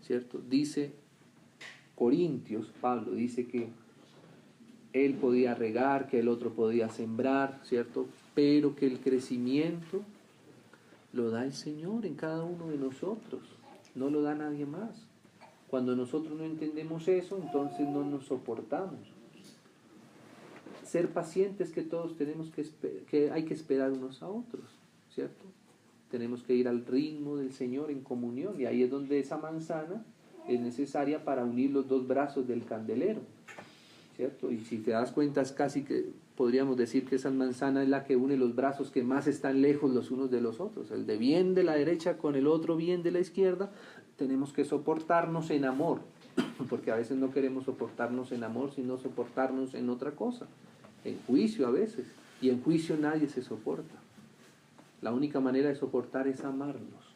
¿cierto? Dice Corintios, Pablo dice que él podía regar, que el otro podía sembrar, ¿cierto? Pero que el crecimiento lo da el Señor en cada uno de nosotros, no lo da nadie más. Cuando nosotros no entendemos eso, entonces no nos soportamos. Ser pacientes que todos tenemos que hay que esperar unos a otros, ¿cierto? Tenemos que ir al ritmo del Señor en comunión, y ahí es donde esa manzana es necesaria para unir los dos brazos del candelero, ¿cierto? Y si te das cuenta, es casi que podríamos decir que esa manzana es la que une los brazos que más están lejos los unos de los otros, el de bien de la derecha con el otro bien de la izquierda. Tenemos que soportarnos en amor, porque a veces no queremos soportarnos en amor, sino soportarnos en otra cosa, en juicio a veces, y en juicio nadie se soporta. La única manera de soportar es amarnos,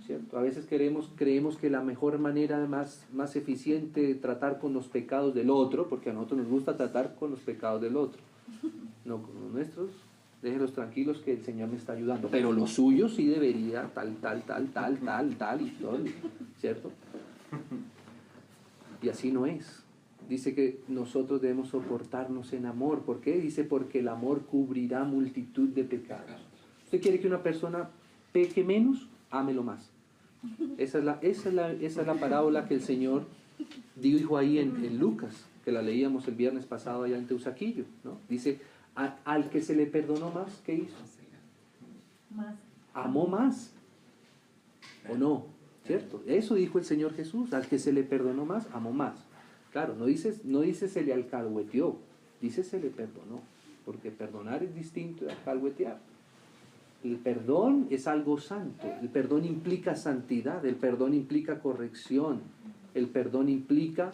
¿cierto? A veces creemos que la mejor manera más eficiente de tratar con los pecados del otro, porque a nosotros nos gusta tratar con los pecados del otro, no con los nuestros, déjenlos tranquilos que el Señor me está ayudando, pero los suyos sí debería tal, y todo, ¿cierto? Y así no es. Dice que nosotros debemos soportarnos en amor. ¿Por qué? Dice, porque el amor cubrirá multitud de pecados. ¿Usted quiere que una persona peque menos? Ámelo más. Esa es la parábola que el Señor dijo ahí en Lucas, que la leíamos el viernes pasado allá en Teusaquillo, ¿no? Dice, al que se le perdonó más, ¿qué hizo? Amó más. ¿O no? ¿Cierto? Eso dijo el Señor Jesús, al que se le perdonó más, amó más. Claro, no dice se le alcahueteó, dice se le perdonó, porque perdonar es distinto de alcahuetear. El perdón es algo santo, el perdón implica santidad, el perdón implica corrección, el perdón implica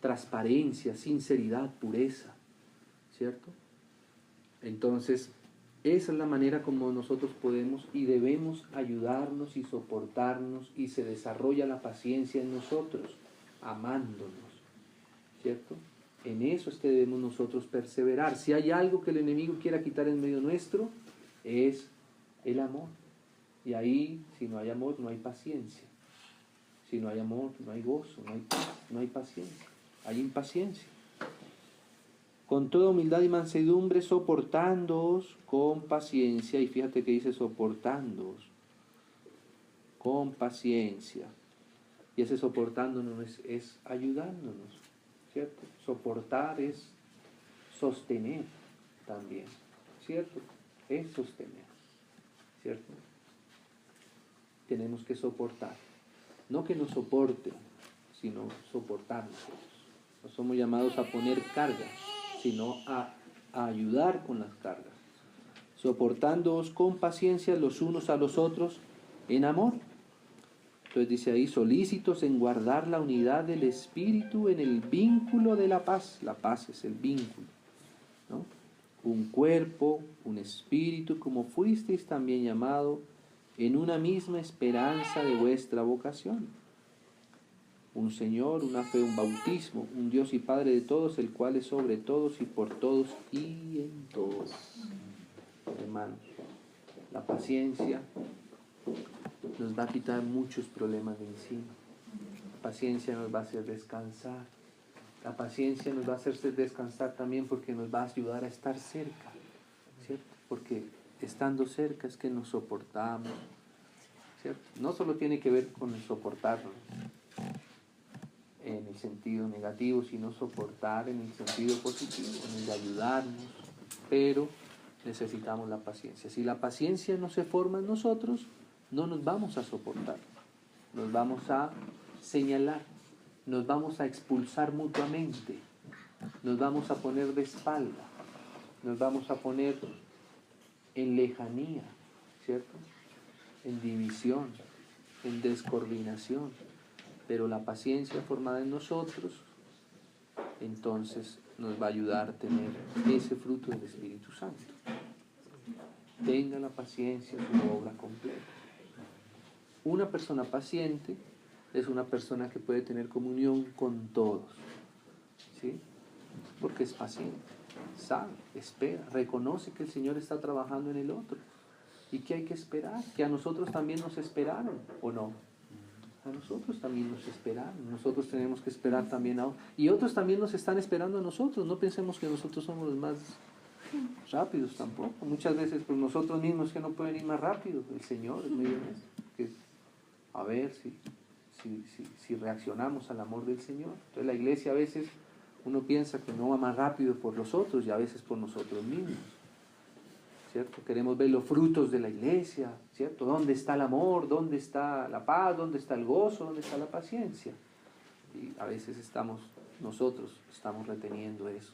transparencia, sinceridad, pureza, ¿cierto? Entonces, esa es la manera como nosotros podemos y debemos ayudarnos y soportarnos, y se desarrolla la paciencia en nosotros, amándonos, ¿cierto? En eso es que debemos nosotros perseverar. Si hay algo que el enemigo quiera quitar en medio nuestro, es el amor. Y ahí, si no hay amor, no hay paciencia. Si no hay amor, no hay gozo, no hay paz, no hay paciencia. Hay impaciencia. Con toda humildad y mansedumbre, soportándoos con paciencia. Y fíjate que dice soportándoos con paciencia. Y ese soportándonos es ayudándonos, ¿cierto? Soportar es sostener también, ¿cierto? Es sostener, ¿cierto? Tenemos que soportar. No que nos soporten, sino soportar nosotros. No somos llamados a poner cargas, sino a ayudar con las cargas. Soportándoos con paciencia los unos a los otros en amor. Entonces dice ahí, solícitos en guardar la unidad del espíritu en el vínculo de la paz. La paz es el vínculo, ¿no? Un cuerpo, un espíritu, como fuisteis también llamado, en una misma esperanza de vuestra vocación. Un Señor, una fe, un bautismo, un Dios y Padre de todos, el cual es sobre todos y por todos y en todos. Hermanos, la paciencia nos va a quitar muchos problemas de encima. La paciencia nos va a hacer descansar. La paciencia nos va a hacer descansar también porque nos va a ayudar a estar cerca, ¿cierto? Porque estando cerca es que nos soportamos, ¿cierto? No solo tiene que ver con el soportarnos en el sentido negativo, sino soportar en el sentido positivo, en el de ayudarnos, pero necesitamos la paciencia. Si la paciencia no se forma en nosotros, no nos vamos a soportar, nos vamos a señalar, nos vamos a expulsar mutuamente, nos vamos a poner de espalda, nos vamos a poner en lejanía, ¿cierto? En división, en descoordinación. Pero la paciencia formada en nosotros, entonces nos va a ayudar a tener ese fruto del Espíritu Santo. Tenga la paciencia su obra completa. Una persona paciente es una persona que puede tener comunión con todos, ¿sí? Porque es paciente, sabe, espera, reconoce que el Señor está trabajando en el otro y que hay que esperar, que a nosotros también nos esperaron, ¿o no? A nosotros también nos esperaron, nosotros tenemos que esperar también a otros, y otros también nos están esperando a nosotros. No pensemos que nosotros somos los más rápidos tampoco. Muchas veces pues nosotros mismos que no pueden ir más rápido. El Señor es medio honesto. Que a ver si reaccionamos al amor del Señor. Entonces la iglesia a veces uno piensa que no va más rápido por los otros y a veces por nosotros mismos, ¿cierto? Queremos ver los frutos de la iglesia, ¿cierto? ¿Dónde está el amor? ¿Dónde está la paz? ¿Dónde está el gozo? ¿Dónde está la paciencia? Y a veces nosotros estamos reteniendo eso.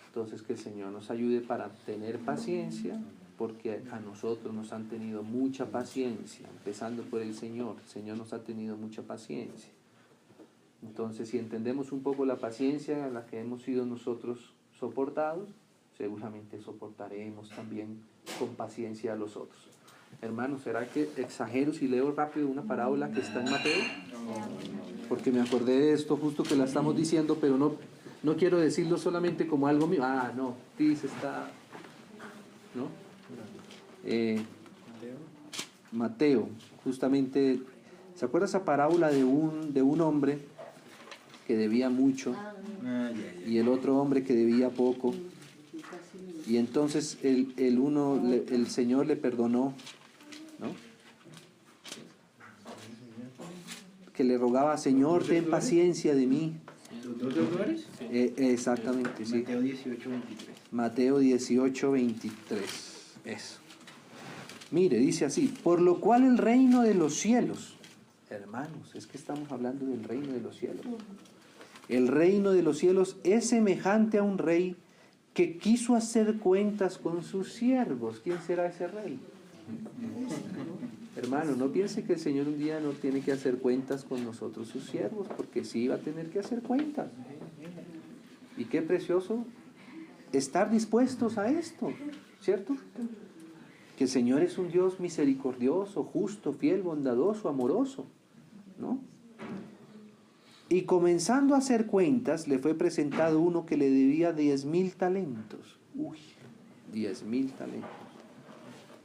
Entonces que el Señor nos ayude para tener paciencia, porque a nosotros nos han tenido mucha paciencia, empezando por el Señor nos ha tenido mucha paciencia. Entonces, si entendemos un poco la paciencia a la que hemos sido nosotros soportados, seguramente soportaremos también con paciencia a los otros. Hermanos, ¿será que exagero si leo rápido una parábola que está en Mateo? Porque me acordé de esto justo que la estamos diciendo, pero no quiero decirlo solamente como algo mío. No, dice está, ¿no? Mateo, justamente, ¿se acuerda esa parábola de un hombre que debía mucho y el otro hombre que debía poco? Y entonces el Señor le perdonó, ¿no? Que le rogaba, Señor, ten paciencia de mí. ¿Dos lugares? Exactamente, sí. Mateo 18:23. Mateo 18:23. Eso. Mire, dice así: por lo cual el reino de los cielos, hermanos, es que estamos hablando del reino de los cielos. El reino de los cielos es semejante a un rey que quiso hacer cuentas con sus siervos. ¿Quién será ese rey? Hermano, no piense que el Señor un día no tiene que hacer cuentas con nosotros, sus siervos, porque sí va a tener que hacer cuentas. Y qué precioso estar dispuestos a esto, ¿cierto? Que el Señor es un Dios misericordioso, justo, fiel, bondadoso, amoroso, ¿no? Y comenzando a hacer cuentas, le fue presentado uno que le debía 10,000 talentos. 10,000 talentos.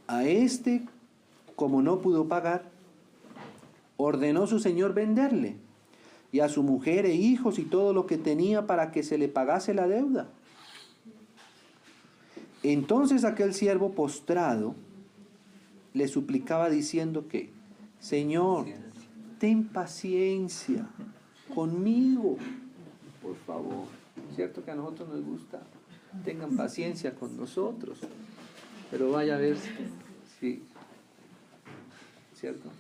A este, como no pudo pagar, ordenó su señor venderle, y a su mujer e hijos y todo lo que tenía para que se le pagase la deuda. Entonces aquel siervo postrado le suplicaba diciendo que, Señor, ten paciencia conmigo, por favor. Cierto que a nosotros nos gusta, tengan paciencia con nosotros, pero vaya a ver si, ¿cierto?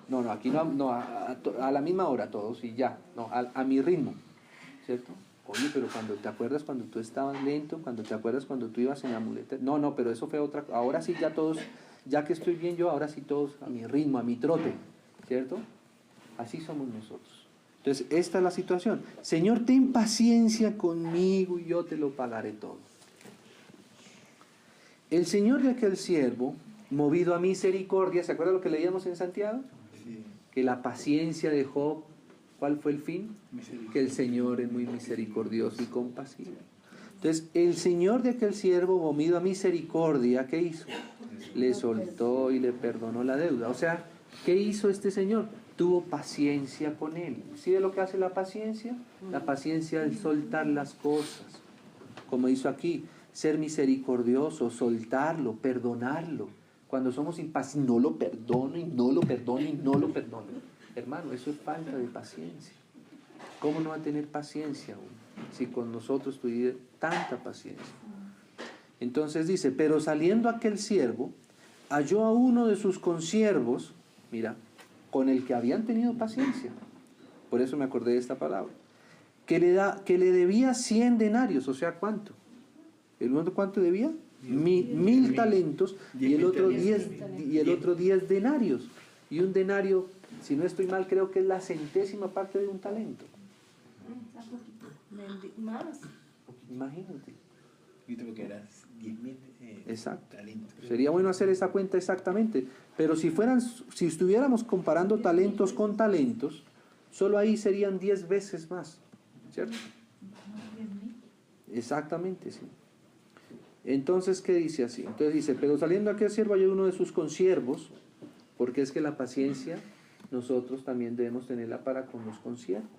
No, aquí no, a la misma hora todos y ya, no, a mi ritmo, ¿cierto? Oye, pero cuando te acuerdas cuando tú estabas lento, cuando te acuerdas cuando tú ibas en la muleta, no, pero eso fue otra, ahora sí ya todos, ya que estoy bien yo, ahora sí todos a mi ritmo, a mi trote, ¿cierto? Así somos nosotros. Entonces, esta es la situación. Señor, ten paciencia conmigo y yo te lo pagaré todo. El Señor de aquel siervo, movido a misericordia, ¿se acuerda lo que leíamos en Santiago? Sí. Que la paciencia de Job, ¿cuál fue el fin? Que el Señor es muy misericordioso y compasivo. Entonces, el Señor de aquel siervo, movido a misericordia, ¿qué hizo? Le soltó y le perdonó la deuda. O sea, ¿qué hizo este Señor? Tuvo paciencia con él. ¿Sí de lo que hace la paciencia? La paciencia es soltar las cosas. Como hizo aquí, ser misericordioso, soltarlo, perdonarlo. Cuando somos impacientes, no lo perdono y no lo perdono y no lo perdono. Hermano, eso es falta de paciencia. ¿Cómo no va a tener paciencia aún? Si con nosotros tuviera tanta paciencia. Entonces dice, pero saliendo aquel siervo, halló a uno de sus consiervos, mira, con el que habían tenido paciencia. Por eso me acordé de esta palabra. Que le debía 100 denarios, o sea, ¿cuánto? ¿El uno cuánto debía? 1,000 talentos y el otro 10 denarios. Y un denario, si no estoy mal, creo que es la 100ª parte de un talento. Más. Imagínate. Yo creo que era 10,000 Exacto. talentos. Sería bueno hacer esa cuenta exactamente. Pero si estuviéramos comparando talentos con talentos, solo ahí serían 10 veces más. ¿Cierto? Exactamente, sí. Entonces, ¿qué dice así? Entonces dice, pero saliendo aquel siervo hay uno de sus consiervos, porque es que la paciencia nosotros también debemos tenerla para con los consiervos.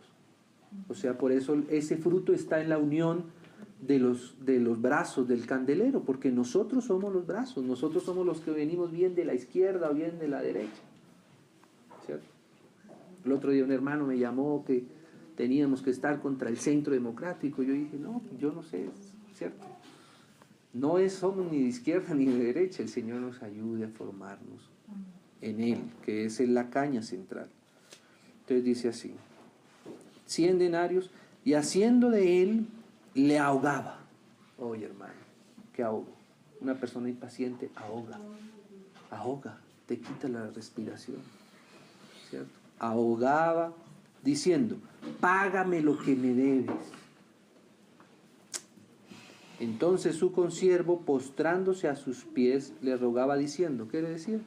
O sea, por eso ese fruto está en la unión de los brazos del candelero, porque nosotros somos los brazos, nosotros somos los que venimos bien de la izquierda o bien de la derecha, ¿cierto? El otro día un hermano me llamó que teníamos que estar contra el centro democrático. Yo dije, no, yo no sé, ¿cierto? No somos ni de izquierda ni de derecha, el Señor nos ayude a formarnos en Él, que es en la caña central. Entonces dice así, 100 denarios, y haciendo de él, le ahogaba. Oye, hermano, ¿qué ahogo? Una persona impaciente ahoga, te quita la respiración, ¿cierto? Ahogaba, diciendo, págame lo que me debes. Entonces su consiervo, postrándose a sus pies, le rogaba diciendo, ¿qué le decía?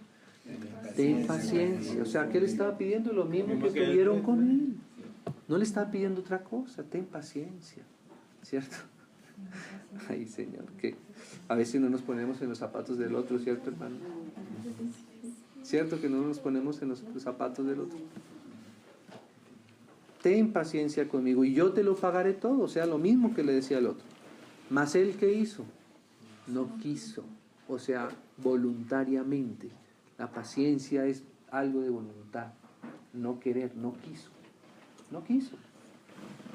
Ten paciencia. O sea, ¿qué le estaba pidiendo? Lo mismo que tuvieron con él. No le estaba pidiendo otra cosa, ten paciencia, ¿cierto? Ay, Señor, que a veces no nos ponemos en los zapatos del otro, ¿cierto, hermano? ¿Cierto que no nos ponemos en los zapatos del otro? Ten paciencia conmigo y yo te lo pagaré todo. O sea, lo mismo que le decía al otro. Mas él, ¿qué hizo? No quiso. O sea, voluntariamente. La paciencia es algo de voluntad. No querer, no quiso. No quiso.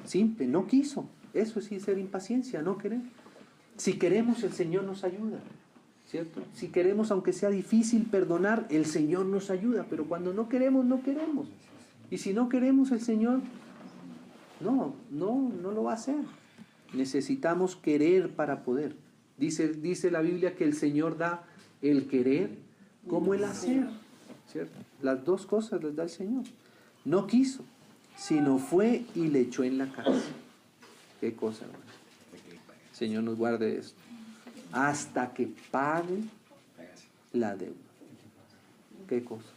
Simple, no quiso. Eso sí es ser impaciencia, no querer. Si queremos, el Señor nos ayuda, ¿cierto? Si queremos, aunque sea difícil perdonar, el Señor nos ayuda. Pero cuando no queremos, no queremos. Y si no queremos, el Señor no lo va a hacer. Necesitamos querer para poder. Dice la Biblia que el Señor da el querer como el hacer, ¿cierto? Las dos cosas les da el Señor. No quiso, sino fue y le echó en la cárcel. Qué cosa, hermano. Señor nos guarde de esto. Hasta que pague la deuda. Qué cosa.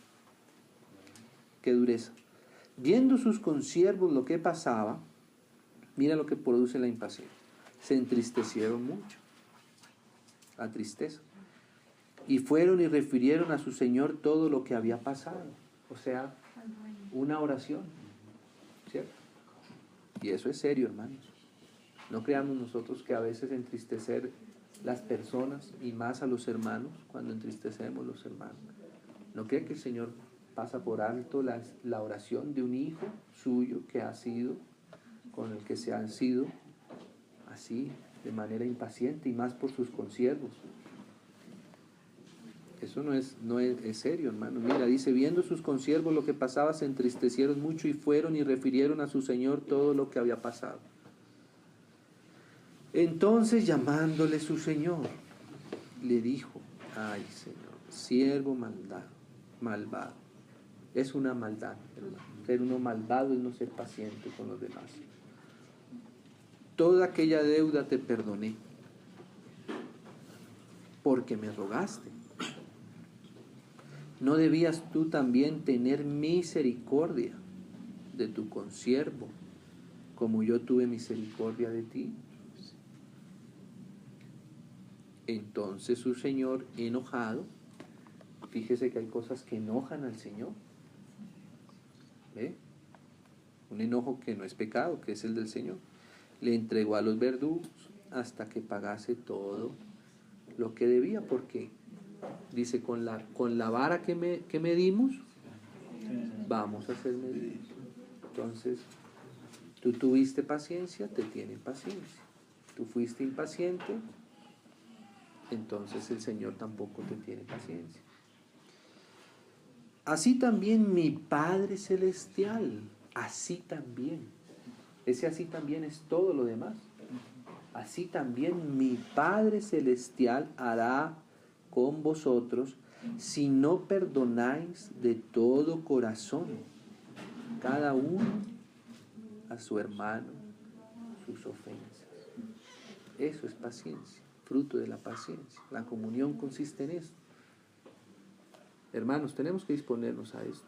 Qué dureza. Viendo sus consiervos lo que pasaba, mira lo que produce la impaciencia. Se entristecieron mucho. La tristeza. Y fueron y refirieron a su Señor todo lo que había pasado. O sea, una oración, ¿cierto? Y eso es serio, hermanos. No creamos nosotros que a veces entristecer las personas y más a los hermanos, cuando entristecemos los hermanos. No crea que el Señor pasa por alto la oración de un hijo suyo que ha sido, con el que se han sido así, de manera impaciente y más por sus consiervos. Eso no es serio, hermano. Mira, dice, viendo sus consiervos lo que pasaba, se entristecieron mucho y fueron y refirieron a su Señor todo lo que había pasado. Entonces, llamándole su Señor, le dijo, ay, Señor, siervo malvado. Es una maldad, hermano. Ser uno malvado es no ser paciente con los demás. Toda aquella deuda te perdoné, porque me rogaste. ¿No debías tú también tener misericordia de tu consiervo, como yo tuve misericordia de ti? Entonces su Señor, enojado, fíjese que hay cosas que enojan al Señor. ¿Ve? Un enojo que no es pecado, que es el del Señor. Le entregó a los verdugos hasta que pagase todo lo que debía, porque dice, con la vara que medimos, vamos a ser medidos. Entonces, tú tuviste paciencia, te tienen paciencia. Tú fuiste impaciente, entonces el Señor tampoco te tiene paciencia. Así también mi Padre Celestial, así también. Ese así también es todo lo demás. Así también mi Padre Celestial hará con vosotros si no perdonáis de todo corazón cada uno a su hermano sus ofensas. Eso es paciencia, fruto de la paciencia. La comunión consiste en esto. Hermanos, tenemos que disponernos a esto,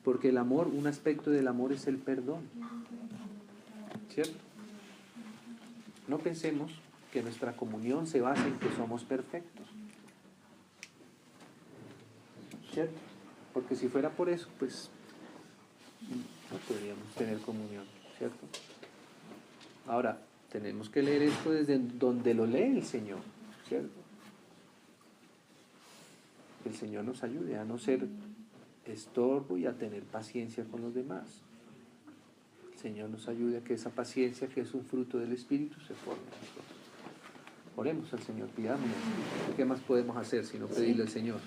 porque el amor, un aspecto del amor es el perdón, ¿cierto? No pensemos que nuestra comunión se basa en que somos perfectos, ¿cierto? Porque si fuera por eso, pues no podríamos tener comunión, ¿cierto? Ahora, tenemos que leer esto desde donde lo lee el Señor, ¿cierto? Que el Señor nos ayude a no ser estorbo y a tener paciencia con los demás. El Señor nos ayude a que esa paciencia, que es un fruto del Espíritu, se forme en nosotros. Oremos al Señor, pidámosle. ¿Qué más podemos hacer sino pedirle al Señor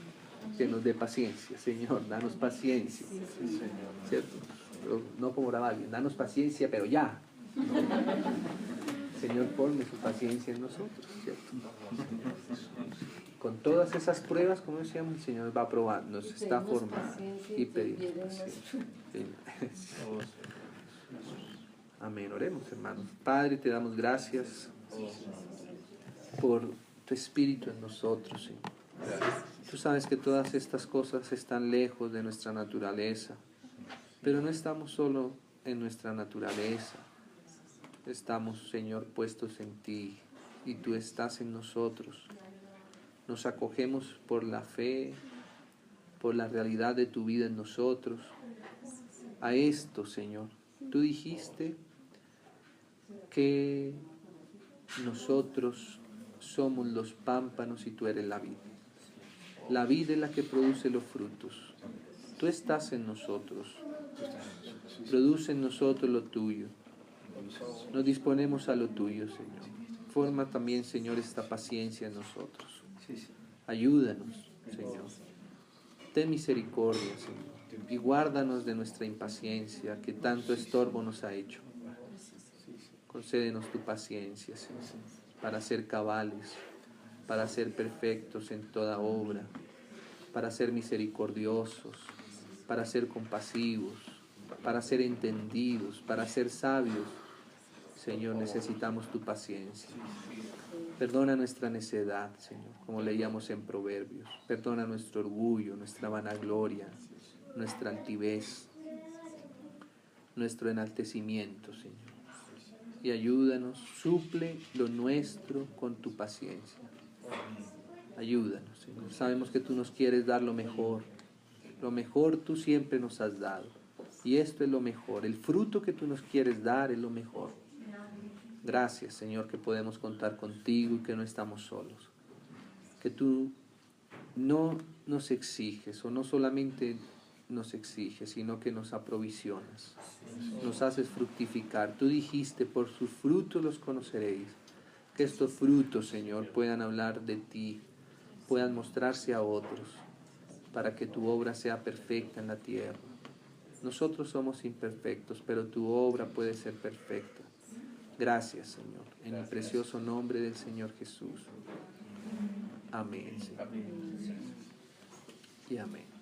que nos dé paciencia? Señor, danos paciencia, ¿cierto? Pero no como oraba alguien, danos paciencia, pero ya. Señor, ponme su paciencia en nosotros, ¿cierto? Con todas esas pruebas, como decíamos, el Señor va probando, nos está formando y pedimos paciencia. Amén. Oremos, hermanos. Padre, te damos gracias por tu Espíritu en nosotros, Señor. Tú sabes que todas estas cosas están lejos de nuestra naturaleza, pero no estamos solo en nuestra naturaleza. Estamos, Señor, puestos en ti y tú estás en nosotros. Nos acogemos por la fe, por la realidad de tu vida en nosotros. A esto, Señor, tú dijiste que nosotros somos los pámpanos y tú eres la vid. La vid es la que produce los frutos. Tú estás en nosotros. Produce en nosotros lo tuyo. Nos disponemos a lo tuyo, Señor. Forma también, Señor, esta paciencia en nosotros. Ayúdanos, Señor. Ten misericordia, Señor. Y guárdanos de nuestra impaciencia que tanto estorbo nos ha hecho. Concédenos tu paciencia, Señor, para ser cabales, para ser perfectos en toda obra, para ser misericordiosos, para ser compasivos, para ser entendidos, para ser sabios. Señor, necesitamos tu paciencia. Perdona nuestra necedad, Señor, como leíamos en Proverbios. Perdona nuestro orgullo, nuestra vanagloria, nuestra altivez, nuestro enaltecimiento, Señor. Y ayúdanos, suple lo nuestro con tu paciencia. Ayúdanos, Señor. Sabemos que tú nos quieres dar lo mejor. Lo mejor tú siempre nos has dado. Y esto es lo mejor. El fruto que tú nos quieres dar es lo mejor. Gracias, Señor, que podemos contar contigo y que no estamos solos. Que tú no nos exiges, o no solamente nos exiges, sino que nos aprovisionas. Nos haces fructificar. Tú dijiste, por sus frutos los conoceréis. Que estos frutos, Señor, puedan hablar de ti, puedan mostrarse a otros, para que tu obra sea perfecta en la tierra. Nosotros somos imperfectos, pero tu obra puede ser perfecta. Gracias, Señor, en el precioso nombre del Señor Jesús. Amén, Señor. Y amén.